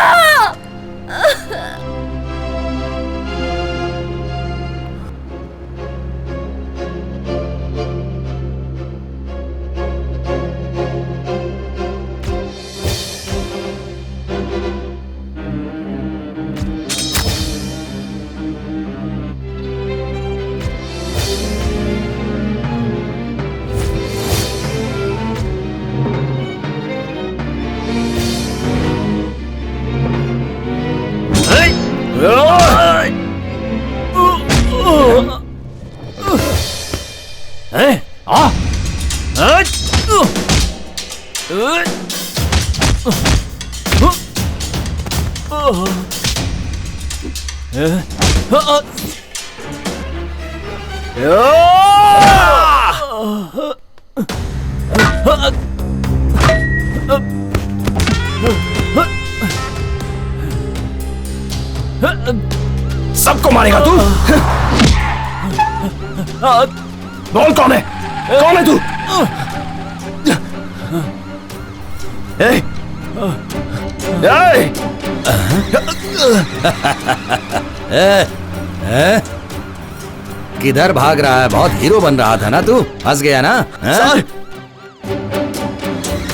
सबको मारेगा तू? बोल कौन है, कौन है तू? ए, किधर भाग रहा है? बहुत हीरो बन रहा था ना तू, फंस गया ना? सर,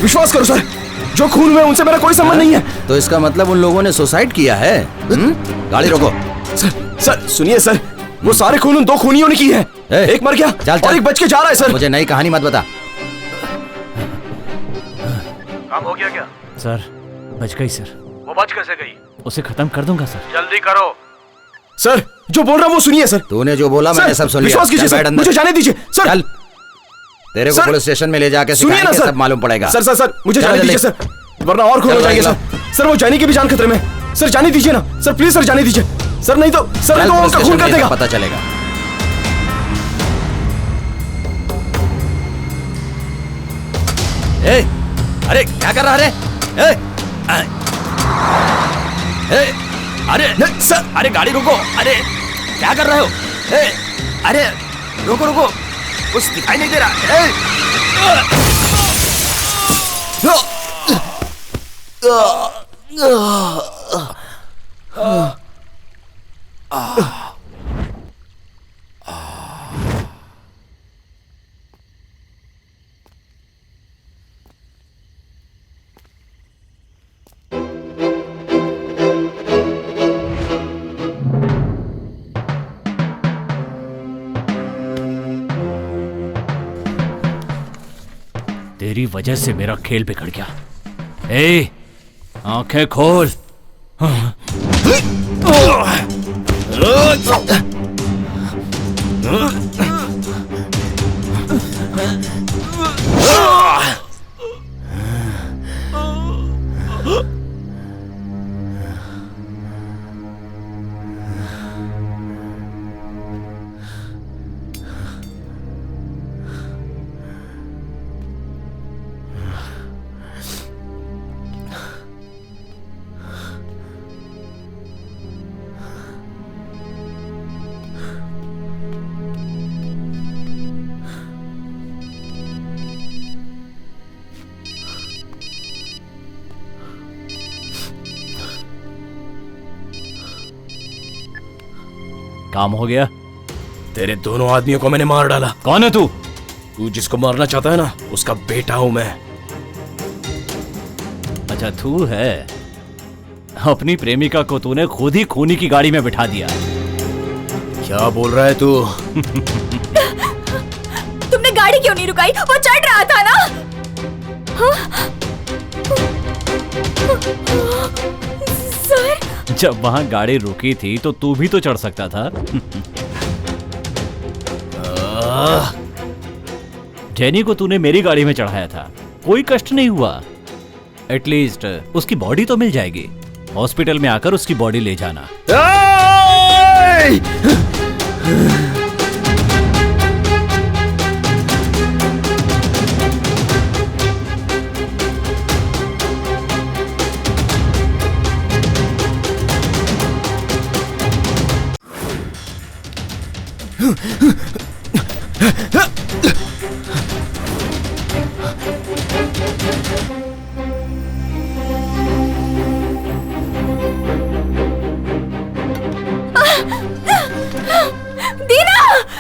विश्वास करो सर, जो खून में उनसे मेरा कोई संबंध नहीं है। तो इसका मतलब उन लोगों ने सुसाइड किया है? गाड़ी रोको। सर सुनिए सर, वो सारे खून उन दो खूनियों ने की है। एक मर गया और एक बच के जा रहा है सर। मुझे नई कहानी मत बता। काम हो गया क्या? सर बच गई सर। वो बच कैसे गई? उसे खत्म कर दूंगा सर। जल्दी करो सर, जो बोल रहा हूँ वो सुनिए सर। तूने जो बोला मैंने सब सुन लिया। विश्वास कीजिए चल, बैठ सर, अंदर। मुझे जाने दीजिए सर। चल, तेरे को पुलिस स्टेशन में ले जाके सुनिए ना सिखाएंगे, सर, सब मालूम पड़ेगा। सर सर सर मुझे चल जाने जल्दी। दीजिए सर, वरना और खून चल हो जाएंगे भाई, सर। सर वो जानी की भी जान खतरे में। सर जाने दीजिए ना सर, प्लीज सर जाने दीजिए सर, नहीं तो चल, वो पुलिस उनका स्टेशन खून कर में देगा। पता चलेगा। ए, अरे क्या कर रहा है? अरे सर, अरे गाड़ी रोको। अरे क्या कर रहे हो? अरे रोको रोको, कुछ दिखाई नहीं दे रहा। तेरी वजह से मेरा खेल बिगड़ गया। ए, आंखें खोल। काम हो गया। तेरे दोनों आदमियों को मैंने मार डाला। कौन है तू? तू जिसको मारना चाहता है ना, उसका बेटा हूं मैं। अच्छा तू है। अपनी प्रेमिका को तूने खुद ही खूनी की गाड़ी में बिठा दिया। क्या बोल रहा है तू? तुमने गाड़ी क्यों नहीं रुकाई? वो चढ़ रहा था ना। सर, जब वहां गाड़ी रुकी थी तो तू भी तो चढ़ सकता था। जेनी को तूने मेरी गाड़ी में चढ़ाया था, कोई कष्ट नहीं हुआ। एटलीस्ट उसकी बॉडी तो मिल जाएगी। हॉस्पिटल में आकर उसकी बॉडी ले जाना।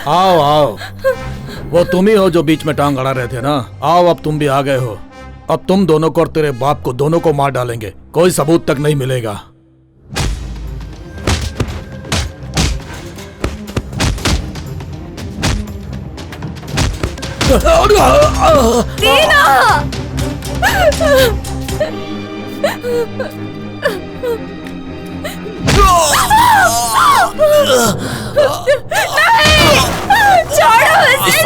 आओ आओ, वो तुम ही हो जो बीच में टांग अड़ा रहे थे ना। आओ अब तुम भी आ गए हो। अब तुम दोनों को और तेरे बाप को दोनों को मार डालेंगे, कोई सबूत तक नहीं मिलेगा। नहीं, छोड़ो उसे,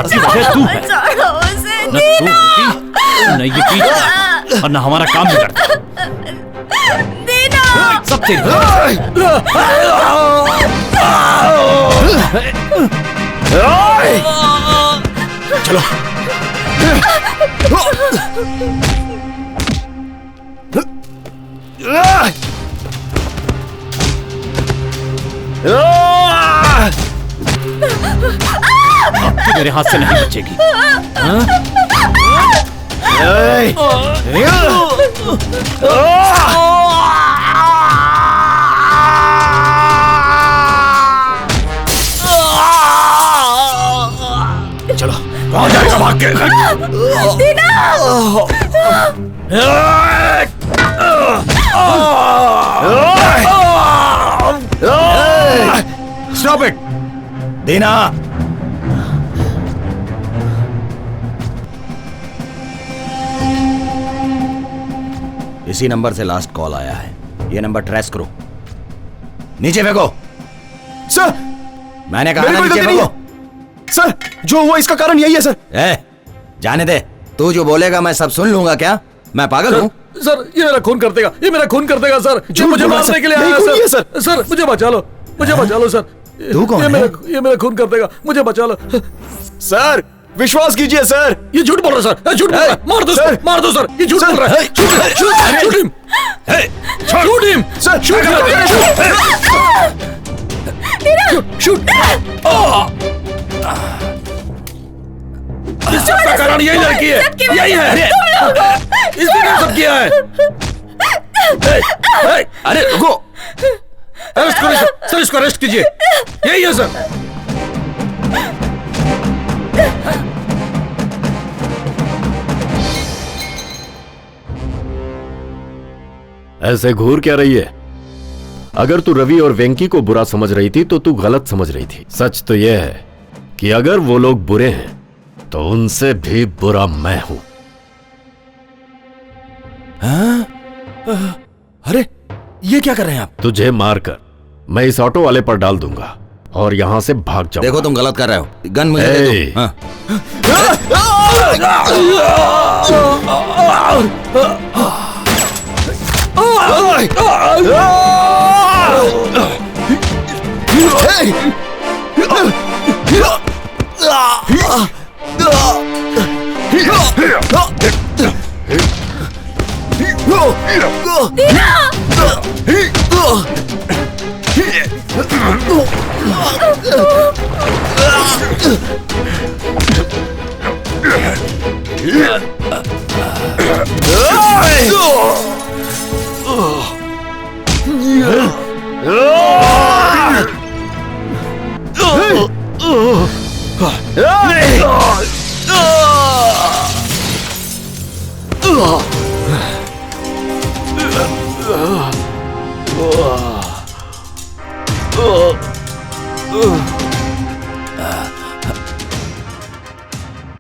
छोड़ो उसे, न तू होती, न ये की, और न हमारा काम बिगड़ता। दीना, सब तेरी चलो। अब तू मेरे हाथ से नहीं बचेगी। चलो, कहाँ जाएगा भाग के? स्टॉप इट दीना। इसी नंबर से लास्ट कॉल आया है। ये नंबर ट्रेस करो। नीचे फेंको। सर मैंने कहा ना नीचे फेंको। सर जो हुआ इसका कारण यही है सर। जाने दे, तू जो बोलेगा मैं सब सुन लूंगा क्या? मैं पागल हूँ? सर ये मेरा खून कर देगा, ये मेरा खून कर देगा सर। ये मुझे मारने के लिए आया सर। सर मुझे बचा लो, मुझे बचा लो सर। तू कौन है? ये मेरा खून कर देगा, मुझे बचा लो सर। विश्वास कीजिए सर। ये झूठ बोल रहा है सर, झूठ बोल रहा है। मार दो सर, मार दो सर। ये झूठ बोल रहा है। Shoot him, shoot him sir, shoot shoot. इस सब का कारण यही लड़की है, यही है। इसने सब किया है। अरे रुको, अरेस्ट करो सर, इसको अरेस्ट कीजिए। यही है सर। ऐसे घूर क्या रही है? अगर तू रवि और वेंकी को बुरा समझ रही थी तो तू गलत समझ रही थी। सच तो यह है कि अगर वो लोग बुरे हैं तो उनसे भी बुरा मैं हूं। अरे ये क्या कर रहे हैं आप? तुझे मारकर मैं इस ऑटो वाले पर डाल दूंगा और यहां से भाग जाऊंगा। देखो तुम गलत कर रहे हो। गन मुझे दे दो। हाँ।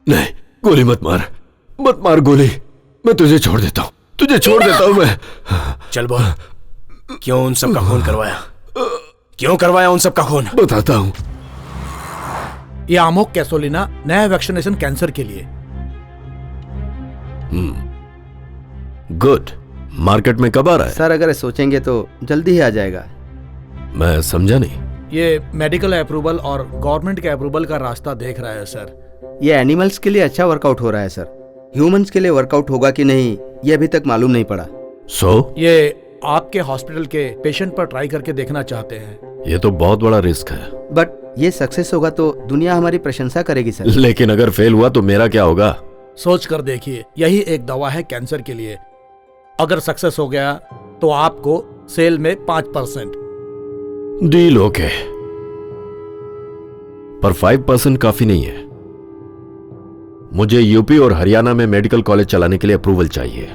नहीं, गोली मत मार, मत मार गोली। मैं तुझे छोड़ देता हूँ, तुझे छोड़ देता हूँ मैं। चल बोल, क्यों उन सब का खून करवाया? क्यों करवाया उन सब का खून? बताता हूँ। ये आमोक कैसोलिना नया वैक्सीनेशन कैंसर के लिए। गुड। मार्केट में कब आ रहा है? सर अगर सोचेंगे तो जल्दी ही आ जाएगा। मैं समझा नहीं। ये मेडिकल अप्रूवल और गवर्नमेंट के अप्रूवल का रास्ता देख रहा है सर। ये एनिमल्स के लिए अच्छा वर्कआउट हो रहा है सर। ह्यूमंस के लिए वर्कआउट होगा कि नहीं ये अभी तक मालूम नहीं पड़ा। ये आपके हॉस्पिटल के पेशेंट पर ट्राई करके देखना चाहते हैं। ये तो बहुत बड़ा रिस्क है। बट ये सक्सेस होगा तो दुनिया हमारी प्रशंसा करेगी सर। लेकिन अगर फेल हुआ तो मेरा क्या होगा? सोच कर देखिए, यही एक दवा है कैंसर के लिए। अगर सक्सेस हो गया तो आपको सेल में 5%। डील ओके, पर 5% काफी नहीं है। मुझे यूपी और हरियाणा में मेडिकल कॉलेज चलाने के लिए अप्रूवल चाहिए।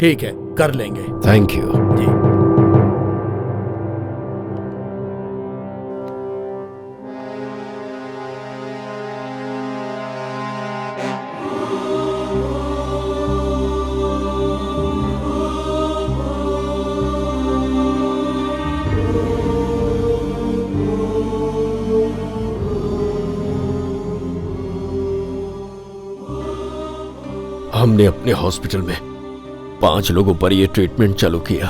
ठीक है, कर लेंगे। Thank you. जी। हमने अपने हॉस्पिटल में 5 लोगों पर यह ट्रीटमेंट चालू किया।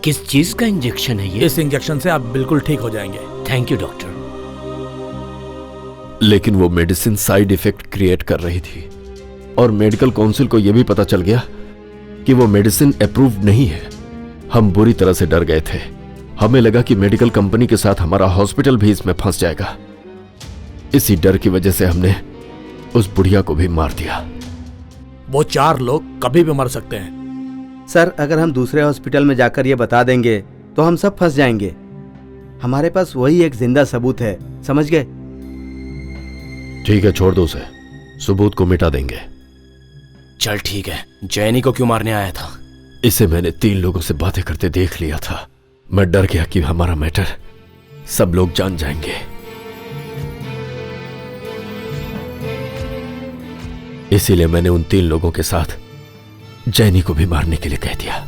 किस चीज का इंजेक्शन है ये? इस इंजेक्शन से आप बिल्कुल ठीक हो जाएंगे। Thank you doctor. लेकिन वो मेडिसिन साइड इफेक्ट क्रिएट कर रही थी और मेडिकल काउंसिल को यह भी पता चल गया कि वो मेडिसिन अप्रूव्ड नहीं है। हम बुरी तरह से डर गए थे। हमें लगा कि मेडिकल कंपनी के साथ हमारा हॉस्पिटल भी इसमें फंस जाएगा। इसी डर की वजह से हमने उस बुढ़िया को भी मार दिया। वो 4 लोग कभी भी मर सकते हैं। सर अगर हम दूसरे हॉस्पिटल में जाकर ये बता देंगे तो हम सब फंस जाएंगे। हमारे पास वही एक जिंदा सबूत है, समझ गए? ठीक है, छोड़ दो उसे, सबूत को मिटा देंगे। चल ठीक है। जैनी को क्यों मारने आया था? इसे मैंने 3 लोगों से बातें करते देख लिया था। मैं डर गया कि हमारा मैटर सब लोग जान जाएंगे। इसीलिए मैंने उन 3 लोगों के साथ जैनी को भी मारने के लिए कह दिया।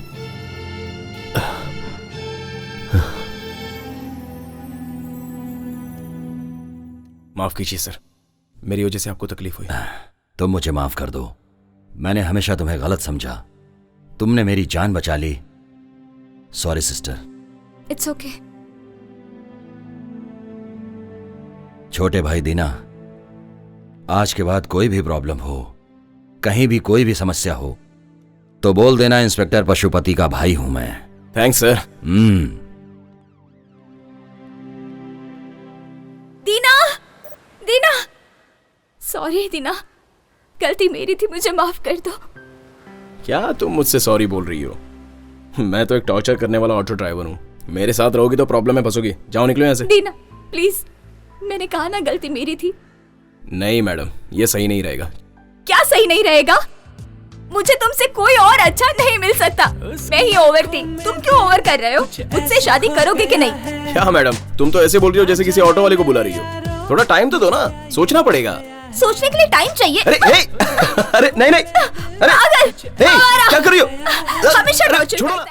माफ कीजिए सर, मेरी वजह से आपको तकलीफ हुई। तुम मुझे माफ कर दो, मैंने हमेशा तुम्हें गलत समझा। तुमने मेरी जान बचा ली। Sorry sister. It's okay. छोटे भाई दीना, आज के बाद कोई भी प्रॉब्लम हो, कहीं भी कोई भी समस्या हो, तो बोल देना इंस्पेक्टर पशुपति का भाई हूं मैं। Thanks sir. Dina, Dina, sorry Dina, गलती मेरी थी, मुझे माफ कर दो। क्या तुम मुझसे सॉरी बोल रही हो? मैं तो एक टॉर्चर करने वाला ऑटो ड्राइवर हूँ। मेरे साथ रहोगी तो प्रॉब्लम में फंसोगी। जाओ निकलो यहाँ से। दीना प्लीज, मैंने कहा ना गलती मेरी थी। नहीं मैडम, ये सही नहीं रहेगा। क्या सही नहीं रहेगा? मुझे तुमसे कोई और अच्छा नहीं मिल सकता। मैं ही ओवर थी, तुम क्यों ओवर कर रहे हो? मुझसे शादी करोगे कि नहीं? क्या मैडम, तुम तो ऐसे बोल रही हो जैसे किसी ऑटो वाले को बुला रही हो। थोड़ा टाइम तो दो ना, सोचना पड़ेगा। सोचने के लिए टाइम चाहिए। अरे अरे नहीं नहीं, अरे क्या कर रही हो? हमेशा